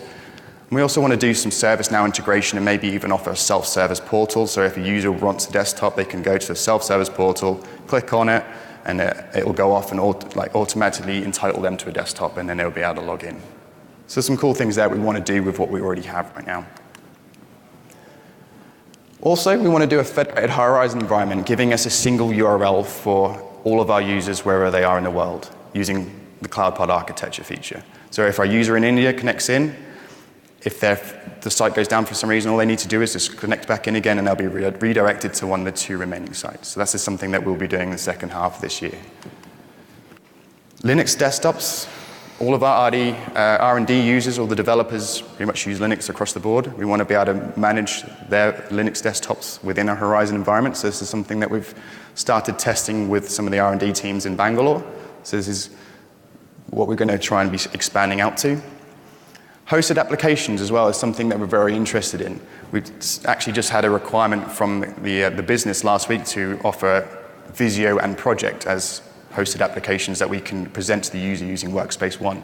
We also want to do some ServiceNow integration and maybe even offer a self-service portal. So if a user wants a desktop, they can go to the self-service portal, click on it, and it will go off and automatically entitle them to a desktop, and then they'll be able to log in. So some cool things there we want to do with what we already have right now. Also, we want to do a federated Horizon environment, giving us a single URL for all of our users wherever they are in the world, using the CloudPod architecture feature. So if our user in India connects in, if the site goes down for some reason, all they need to do is just connect back in again, and they'll be redirected to one of the 2 remaining sites. So that's just something that we'll be doing in the second half of this year. Linux desktops, all of our R&D users, all the developers pretty much use Linux across the board. We want to be able to manage their Linux desktops within our Horizon environment. So this is something that we've started testing with some of the R&D teams in Bangalore. So this is what we're going to try and be expanding out to. Hosted applications as well is something that we're very interested in. We've actually just had a requirement from the business last week to offer Visio and Project as hosted applications that we can present to the user using Workspace ONE.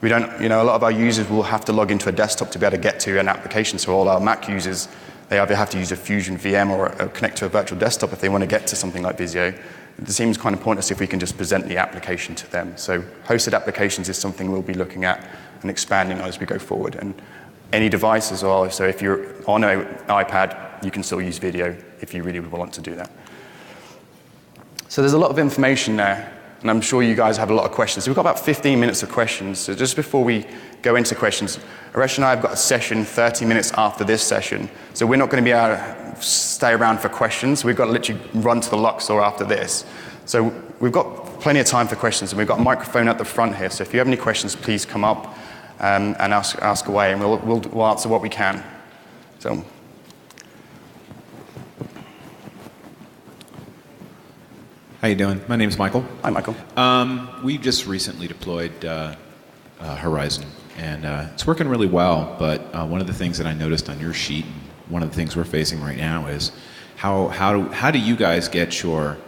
We don't, a lot of our users will have to log into a desktop to be able to get to an application. So all our Mac users, they either have to use a Fusion VM or connect to a virtual desktop if they want to get to something like Visio. It seems kind of pointless if we can just present the application to them. So hosted applications is something we'll be looking at and expanding as we go forward. And any device as well. So if you're on an iPad, you can still use video if you really want to do that. So there's a lot of information there, and I'm sure you guys have a lot of questions. So we've got about 15 minutes of questions. So just before we go into questions, Aresh and I have got a session 30 minutes after this session. So we're not going to be able to stay around for questions. We've got to literally run to the Luxor after this. So we've got plenty of time for questions, and we've got a microphone at the front here. So if you have any questions, please come up and ask away, and we'll answer what we can. So. How you doing? My name's Michael. Hi, Michael. We just recently deployed Horizon, and it's working really well. But one of the things that I noticed on your sheet, and one of the things we're facing right now, is how do you guys get your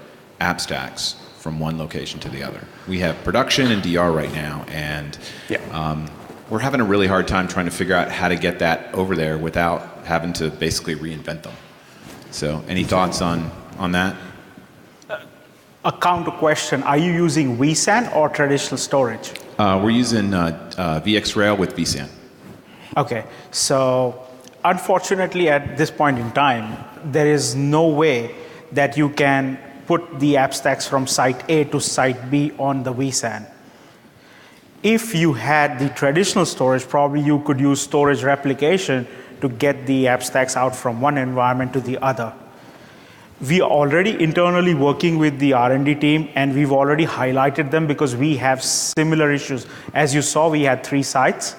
app stacks from one location to the other? We have production and DR right now, and we're having a really hard time trying to figure out how to get that over there without having to basically reinvent them. So, any thoughts on that? A counter question, are you using vSAN or traditional storage? We're using VxRail with vSAN. Okay, so unfortunately at this point in time, there is no way that you can put the app stacks from site A to site B on the vSAN. If you had the traditional storage, probably you could use storage replication to get the app stacks out from one environment to the other. We are already internally working with the R&D team, and we've already highlighted them because we have similar issues. As you saw, we had 3 sites.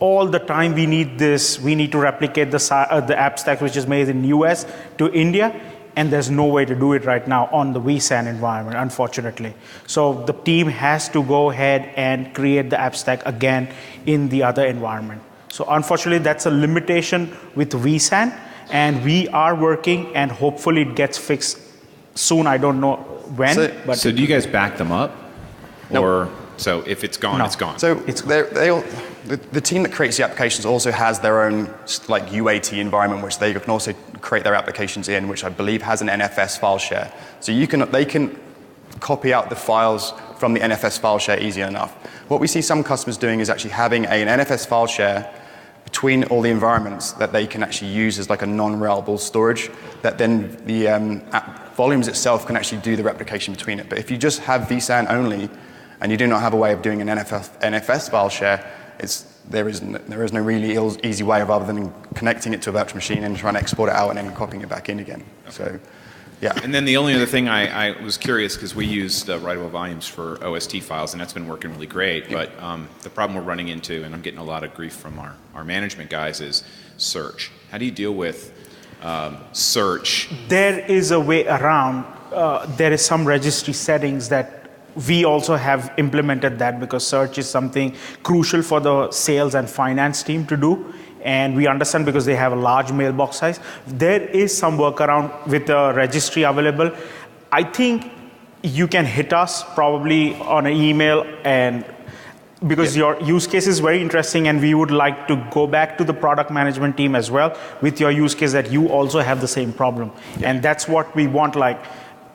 All the time we need this, we need to replicate the app stack which is made in US to India, and there's no way to do it right now on the vSAN environment, unfortunately. So the team has to go ahead and create the app stack again in the other environment. So unfortunately, that's a limitation with vSAN. And we are working, and hopefully it gets fixed soon. I don't know when. So do you guys back them up? No. Or so if it's gone, No. it's gone? So the team that creates the applications also has their own like UAT environment, which they can also create their applications in, which I believe has an NFS file share. So they can copy out the files from the NFS file share easy enough. What we see some customers doing is actually having an NFS file share between all the environments that they can actually use as like a non-reliable storage, that then the app volumes itself can actually do the replication between it. But if you just have vSAN only, and you do not have a way of doing an NFS file share, there is no really easy way of other than connecting it to a virtual machine and trying to export it out and then copying it back in again. So, yeah. And then the only other thing I was curious, because we use the writable volumes for OST files, and that's been working really great. But the problem we're running into, and I'm getting a lot of grief from our management guys, is search. How do you deal with search? There is a way around. There is some registry settings that we also have implemented that, because search is something crucial for the sales and finance team to do. And we understand because they have a large mailbox size. There is some workaround with the registry available. I think you can hit us probably on an email, and because your use case is very interesting, and we would like to go back to the product management team as well with your use case that you also have the same problem. And that's what we want, like,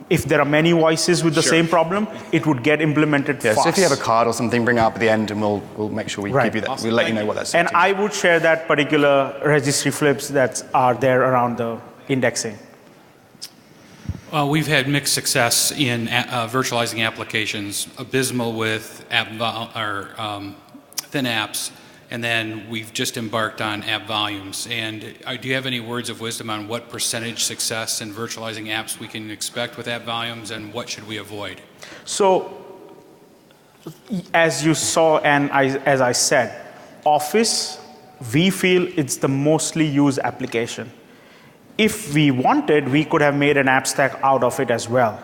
if there are many voices with the same problem, it would get implemented fast. So if you have a card or something, bring it up at the end, and we'll make sure we give you that. Awesome. We'll let you know what that's. And I would share that particular registry flips that are there around the indexing. We've had mixed success in virtualizing applications, abysmal with thin apps, and then we've just embarked on app volumes. And do you have any words of wisdom on what percentage success in virtualizing apps we can expect with app volumes, and what should we avoid? So, as you saw, and as I said, Office, we feel it's the mostly used application. If we wanted, we could have made an app stack out of it as well.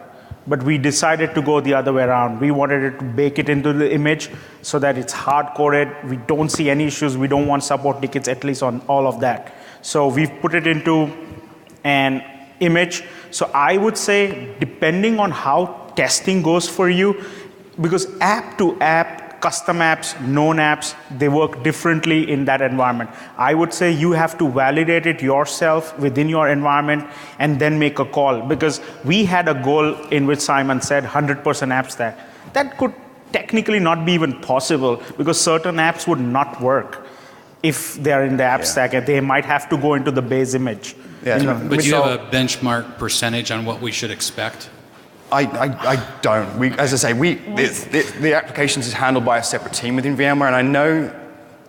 But we decided to go the other way around. We wanted it to bake it into the image so that it's hard-coded. We don't see any issues. We don't want support tickets, at least on all of that. So we've put it into an image. So I would say, depending on how testing goes for you, because app to app, custom apps, known apps, they work differently in that environment. I would say you have to validate it yourself within your environment and then make a call, because we had a goal in which Simon said 100% app stack. That could technically not be even possible, because certain apps would not work if they're in the app stack, and they might have to go into the base image. Yeah, But do you have a benchmark percentage on what we should expect? I don't. As I say, the applications is handled by a separate team within VMware, and I know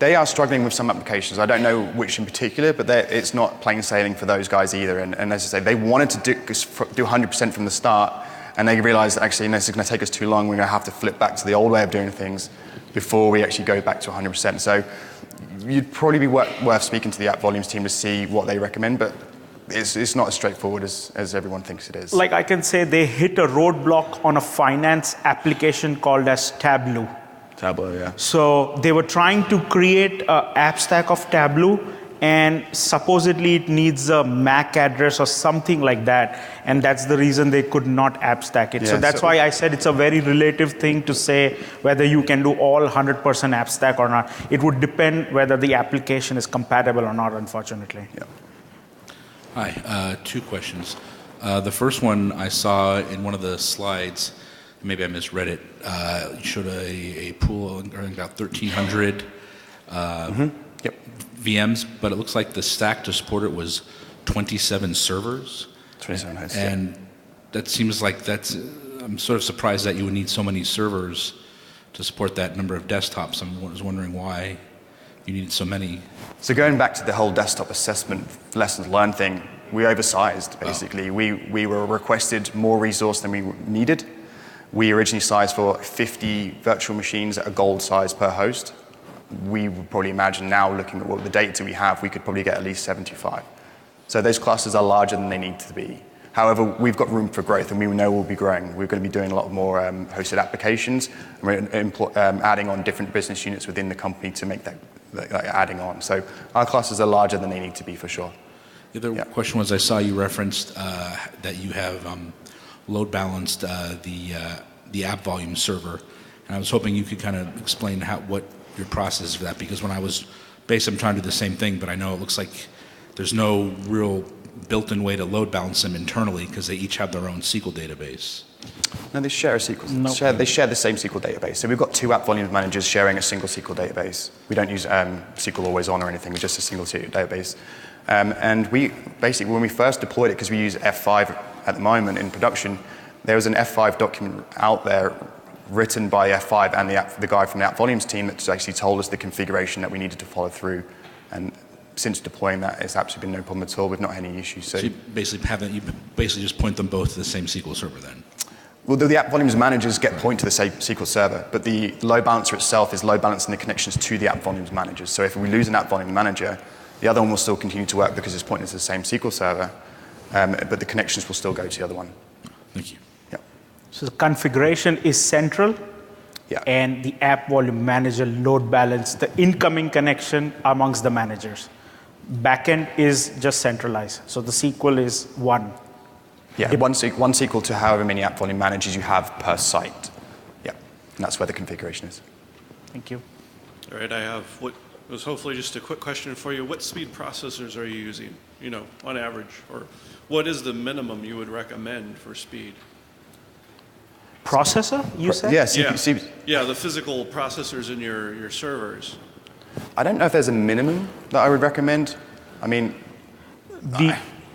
they are struggling with some applications. I don't know which in particular, but it's not plain sailing for those guys either. And as I say, they wanted to do 100% from the start, and they realized that actually, this is going to take us too long. We're going to have to flip back to the old way of doing things before we actually go back to 100%. So you'd probably be worth speaking to the app volumes team to see what they recommend. But it's not as straightforward as everyone thinks it is. Like I can say they hit a roadblock on a finance application called as Tableau. Tableau, yeah. So they were trying to create an app stack of Tableau, and supposedly it needs a MAC address or something like that, and that's the reason they could not app stack it. Yeah, so that's why I said it's a very relative thing to say whether you can do all 100% app stack or not. It would depend whether the application is compatible or not, unfortunately. Yeah. Hi, two questions. The first one I saw in one of the slides, maybe I misread it, you showed a pool of about 1,300 Yep. VMs, but it looks like the stack to support it was 27 servers. 27 hosts. And that seems like I'm sort of surprised that you would need so many servers to support that number of desktops. I was wondering why you needed so many. So going back to the whole desktop assessment lessons learned thing, we oversized, basically. We were requested more resource than we needed. We originally sized for 50 virtual machines at a gold size per host. We would probably imagine now, looking at what the data we have, we could probably get at least 75. So those clusters are larger than they need to be. However, we've got room for growth, and we know we'll be growing. We're going to be doing a lot more hosted applications, and we're adding on different business units within the company to make that adding on. So our clusters are larger than they need to be, for sure. The other question was, I saw you referenced that you have load balanced the app volume server, and I was hoping you could kind of explain what your process is for that, because when I was I'm trying to do the same thing, but I know it looks like there's no real built-in way to load balance them internally because they each have their own SQL database. No, they share a SQL. They share the same SQL database. So we've got two app volume managers sharing a single SQL database. We don't use SQL Always On or anything. We're just a single SQL database. And we basically, when we first deployed it, because we use F5 at the moment in production, there was an F5 document out there written by F5 and the guy from the app volumes team that actually told us the configuration that we needed to follow through. And since deploying that, it's absolutely been no problem at all. We've not had any issues. So you basically just point them both to the same SQL server then? Well, the app volumes managers get point to the same SQL server, but the load balancer itself is load balancing the connections to the app volumes managers. So if we lose an app volume manager, the other one will still continue to work because it's pointing to the same SQL server, but the connections will still go to the other one. Thank you. Yeah. So the configuration is central, and the app volume manager load balance the incoming connection amongst the managers. Backend is just centralized, so the SQL is one. Yeah, one SQL to however many app volume managers you have per site. Yeah, and that's where the configuration is. Thank you. All right, I have what was hopefully just a quick question for you. What speed processors are you using, on average? Or what is the minimum you would recommend for speed? Processor, you said? Yeah, Yeah, the physical processors in your servers. I don't know if there's a minimum that I would recommend. I mean,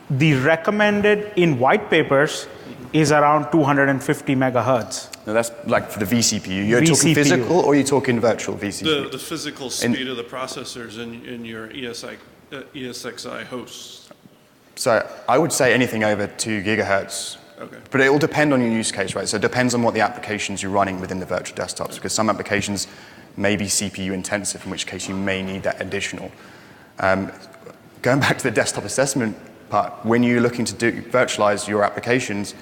the recommended in white papers is around 250 megahertz. no, that's like for the vCPU. You're vCPU. talking physical or you're talking virtual vCPU? The physical speed of the processors in your ESXi hosts. So I would say anything over 2 gigahertz. Okay. But it will depend on your use case, right? So it depends on what the applications you're running within the virtual desktops, because some applications may be CPU intensive, in which case you may need that additional. Going back to the desktop assessment part, when you're looking to virtualize your applications,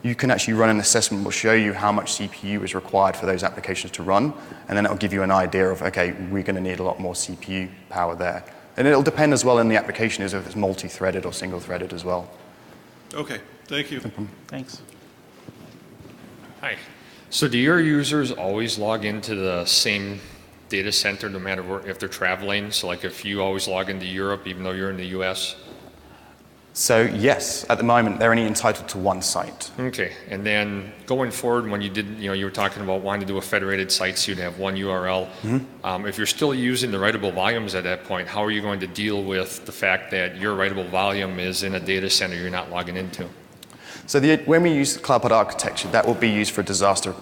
you can actually run an assessment that will show you how much CPU is required for those applications to run, and then it'll give you an idea of, okay, we're going to need a lot more CPU power there. And it'll depend as well in the application as if it's multi-threaded or single-threaded as well. Okay, thank you. Thanks. Hi. So do your users always log into the same data center no matter where, if they're traveling? So like if you always log into Europe even though you're in the US? So yes, at the moment they're only entitled to one site. Okay, and then going forward when you did, you were talking about wanting to do a federated site so you'd have one URL. If you're still using the writable volumes at that point, how are you going to deal with the fact that your writable volume is in a data center you're not logging into? So when we use CloudPod architecture, that will be used for disaster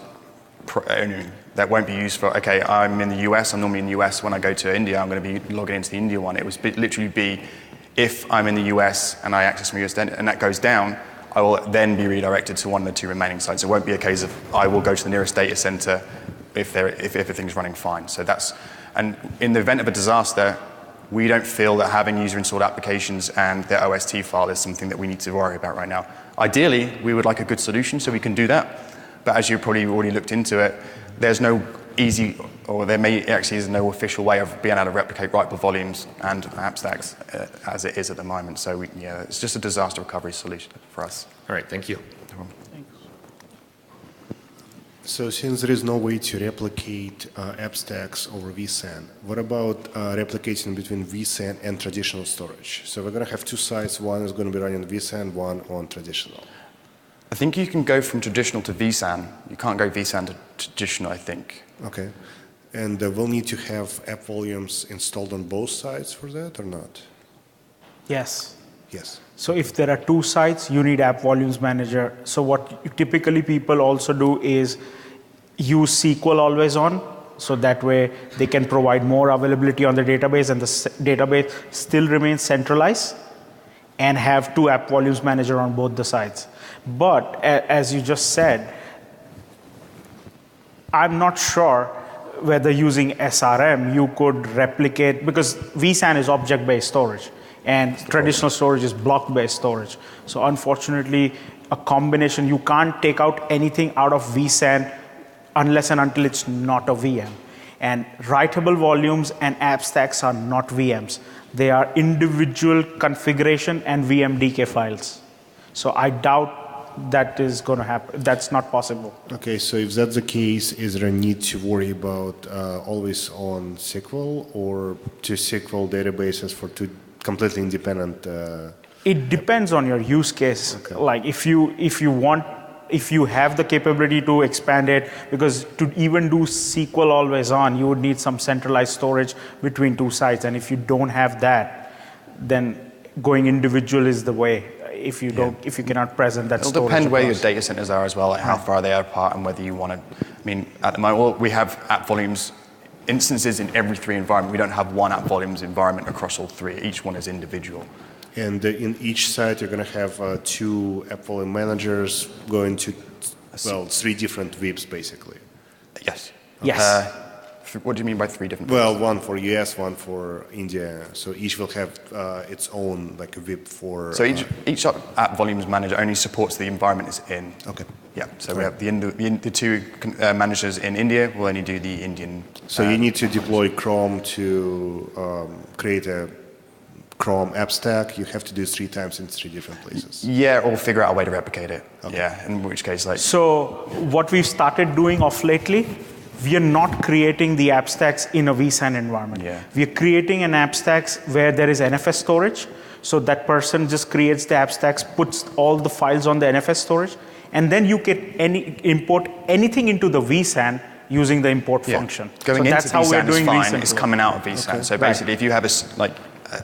only. That won't be used for, okay, I'm in the US, I'm normally in the US. When I go to India, I'm going to be logging into the India one. It would literally be, if I'm in the US and I access my US and that goes down, I will then be redirected to one of the 2 remaining sites. It won't be a case of I will go to the nearest data center if everything's running fine. So and in the event of a disaster, we don't feel that having user-installed applications and their OST file is something that we need to worry about right now. Ideally, we would like a good solution so we can do that, but as you probably already looked into it, there's no easy, or there may actually is no official way of being able to replicate writable volumes and app stacks as it is at the moment. So yeah, it's just a disaster recovery solution for us. All right, thank you. So since there is no way to replicate app stacks over vSAN, what about replication between vSAN and traditional storage? So we're going to have two sites. One is going to be running vSAN, one on traditional. I think you can go from traditional to vSAN. You can't go vSAN to traditional, I think. Okay. And we'll need to have app volumes installed on both sides for that or not? Yes. Yes. So if there are two sites, you need App Volumes Manager. So what typically people also do is use SQL always on, so that way they can provide more availability on the database and the database still remains centralized and have two App Volumes Manager on both the sides. But as you just said, I'm not sure whether using SRM you could replicate, because vSAN is object-based storage and traditional storage is block-based storage. So unfortunately, a combination, you can't take out anything out of vSAN unless and until it's not a VM. And writable volumes and app stacks are not VMs. They are individual configuration and VMDK files. So I doubt that is going to happen. That's not possible. Okay, so if that's the case, is there a need to worry about always on SQL or two SQL databases for two completely independent? It depends on your use case. Okay. Like if you have the capability to expand it, because to even do SQL always on, you would need some centralized storage between two sites. And if you don't have that, then going individual is the way. If you don't, if you cannot present that storage. It'll depend where your across. data centers are as well, like how far they are apart and whether you want to, I mean, at the moment, we have app volumes instances in every three environment. We don't have one app volumes environment across all three. Each one is individual. And in each site, you're going to have two app volume managers going to, well, three different VIPs, basically. Yes. Yes. What do you mean by three different? Well, one for US, one for India. So each will have its own like a VIP for. So each app volumes manager only supports the environment it's in. Okay. Yeah. So we have the two managers in India will only do the Indian. So you need to deploy Chrome to create a Chrome app stack. You have to do 3 times in 3 different places. Yeah, or figure out a way to replicate it. Okay. Yeah. In which case, like. So what we've started doing of lately, we are not creating the app stacks in a vSAN environment. Yeah. We are creating an app stacks where there is NFS storage. So that person just creates the app stacks, puts all the files on the NFS storage, and then you can import anything into the vSAN using the import function. Going so into that's how we're vSAN doing is fine. vSAN. It's coming out of vSAN. Okay. So basically, if you have a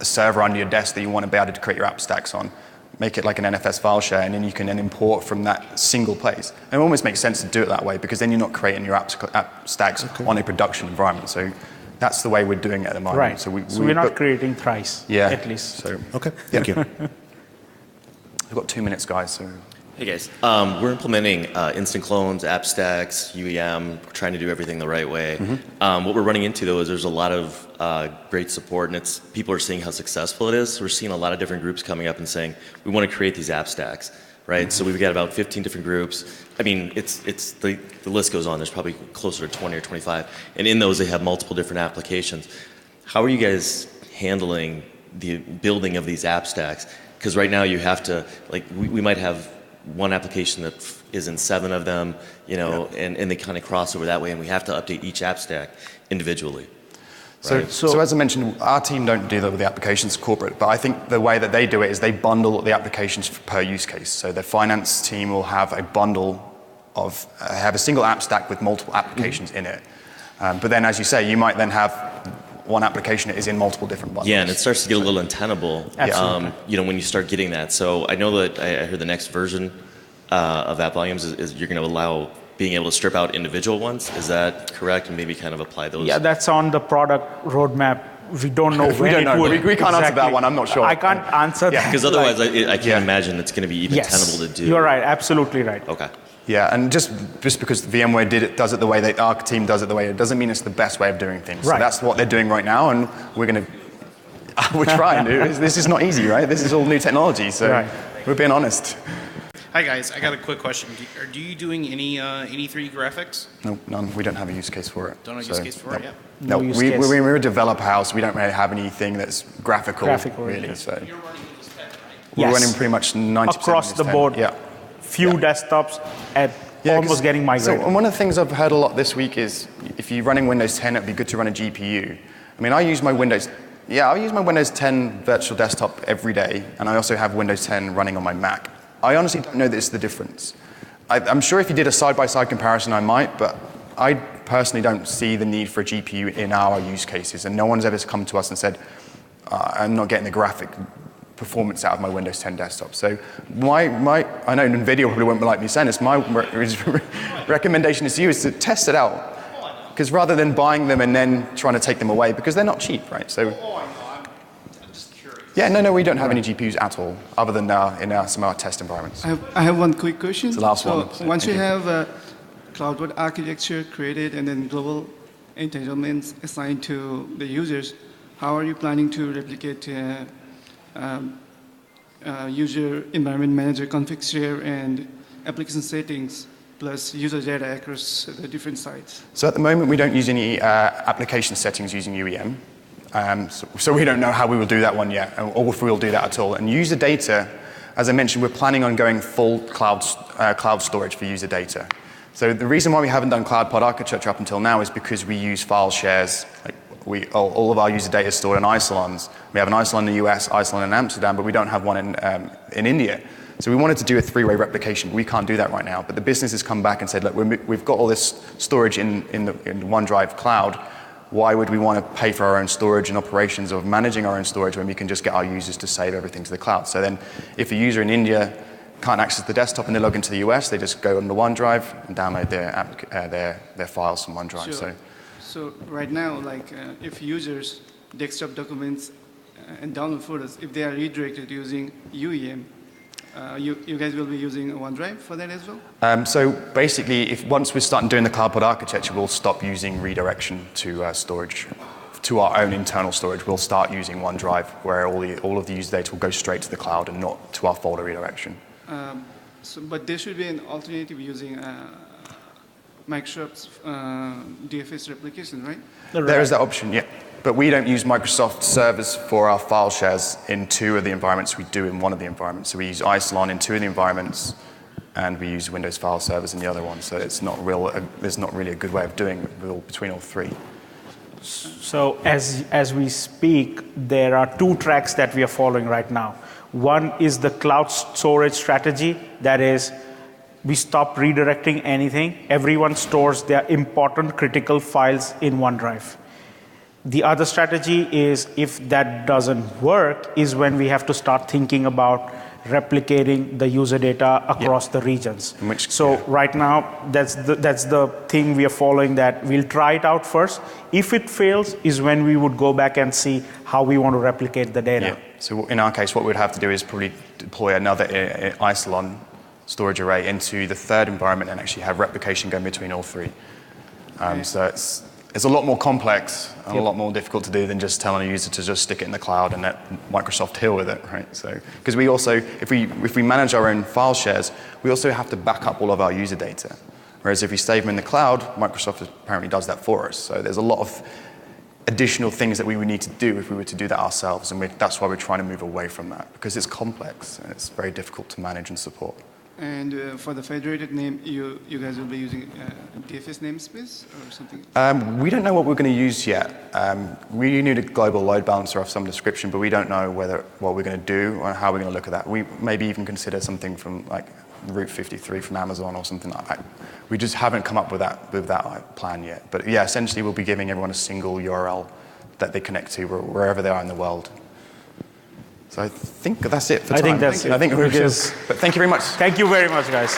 server under your desk that you want to be able to create your app stacks on, make it like an NFS file share, and then you can then import from that single place. And it almost makes sense to do it that way, because then you're not creating your app stacks on a production environment. So that's the way we're doing it at the moment. Right. So, we're not creating thrice, at least. So, Okay, thank you. we've got 2 minutes, guys. So. Hey guys, we're implementing instant clones, app stacks, UEM, we're trying to do everything the right way. What we're running into though is there's a lot of great support, and people are seeing how successful it is. So we're seeing a lot of different groups coming up and saying, we want to create these app stacks, right? So we've got about 15 different groups. I mean, the list goes on. There's probably closer to 20 or 25. And in those, they have multiple different applications. How are you guys handling the building of these app stacks? Because right now you have to, like, we might have one application that is in 7 of them, you know, and they kind of cross over that way, and we have to update each app stack individually. Right? So as I mentioned, our team don't do that with the applications corporate, but I think the way that they do it is they bundle the applications per use case. So the finance team will have a bundle of, have a single app stack with multiple applications in it. But then, as you say, you might then have one application that is in multiple different bundles. Yeah, and it starts to get a little untenable, you know, when you start getting that. So I know that I heard the next version of App Volumes is you're going to allow being able to strip out individual ones. Is that correct? And maybe kind of apply those? Yeah, that's on the product roadmap. We don't know when it would. We can't answer that one. I'm not sure. I can't answer that. Because otherwise, I can't imagine it's going to be even tenable to do. You're right. Absolutely right. Okay. Yeah, and just because VMware does it the way our team does it the way, it doesn't mean it's the best way of doing things. Right. So that's what they're doing right now, and we're going to We're trying to. This is not easy, right? This is all new technology, so Right. we're being honest. Hi guys, I got a quick question. Do you doing any 3D graphics? No, none. We don't have a use case for it. Don't have a So, use case for it no. yet? No, No use we, case. we're a developer house. We don't really have anything that's graphical, really. Yeah. So You're running Windows 10, right? we're Yes. running pretty much 90% Across the Windows 10. board. Yeah. Few desktops at almost 'cause- getting migrated. So one of the things I've heard a lot this week is if you're running Windows 10, it'd be good to run a GPU. I mean, I use my Windows 10 virtual desktop every day, and I also have Windows 10 running on my Mac. I honestly don't know that it's the difference. I'm sure if you did a side-by-side comparison, I might, but I personally don't see the need for a GPU in our use cases, and no one's ever come to us and said, I'm not getting the graphic performance out of my Windows 10 desktop. So I know NVIDIA probably won't like me saying this, my recommendation is to you is to test it out. Because rather than buying them and then trying to take them away, because they're not cheap, right? So, I'm just curious. yeah, no, we don't have any GPUs at all, other than some of our test environments. I have one quick question. It's the last so one, so once you thank you. have a cloud architecture created and then global entitlements assigned to the users, how are you planning to replicate user environment manager config share and application settings plus user data across the different sites? So at the moment, we don't use any application settings using UEM. So we don't know how we will do that one yet, or if we will do that at all. And user data, as I mentioned, we're planning on going full cloud storage for user data. So the reason why we haven't done cloud pod architecture up until now is because we use file shares. Like all of our user data is stored in isolons. We have an isolon in the US, isolon in Amsterdam, but we don't have one in India. So we wanted to do a three-way replication, but we can't do that right now. But the business has come back and said, look, we've got all this storage in OneDrive cloud. Why would we want to pay for our own storage and operations of managing our own storage when we can just get our users to save everything to the cloud? So then if a user in India can't access the desktop and they log into the US, they just go on the OneDrive and download their files from OneDrive. Sure. So right now, like if users desktop documents and download photos, if they are redirected using UEM, you guys will be using OneDrive for that as well? So basically, once we start doing the cloud pod architecture, we'll stop using redirection to storage, to our own internal storage. We'll start using OneDrive, where all of the user data will go straight to the cloud and not to our folder redirection. But there should be an alternative using Microsoft's DFS replication, right? There is that option, yeah. But we don't use Microsoft servers for our file shares in two of the environments. We do in one of the environments. So we use Isilon in two of the environments, and we use Windows file servers in the other one. So it's not there's not really a good way of doing it between all three. So as we speak, there are two tracks that we are following right now. One is the cloud storage strategy. That is, we stop redirecting anything. Everyone stores their important critical files in OneDrive. The other strategy is, if that doesn't work, is when we have to start thinking about replicating the user data across the regions. Right now, that's the thing we are following, that we'll try it out first. If it fails, is when we would go back and see how we want to replicate the data. Yeah. So in our case, what we'd have to do is probably deploy another Isilon storage array into the third environment and actually have replication going between all three. So it's a lot more complex and a lot more difficult to do than just telling a user to just stick it in the cloud and let Microsoft deal with it, right? So, because we also, if we manage our own file shares, we also have to back up all of our user data. Whereas if we save them in the cloud, Microsoft apparently does that for us. So there's a lot of additional things that we would need to do if we were to do that ourselves, and that's why we're trying to move away from that, because it's complex and it's very difficult to manage and support. And for the federated name, you guys will be using DFS namespace or something? We don't know what we're going to use yet. We need a global load balancer of some description, but we don't know what we're going to do or how we're going to look at that. We maybe even consider something from like Route 53 from Amazon or something like that. We just haven't come up with that plan yet. But yeah, essentially we'll be giving everyone a single URL that they connect to wherever they are in the world. So I think that's it for time. I think that's it. I think we're good. Because But thank you very much. Thank you very much, guys.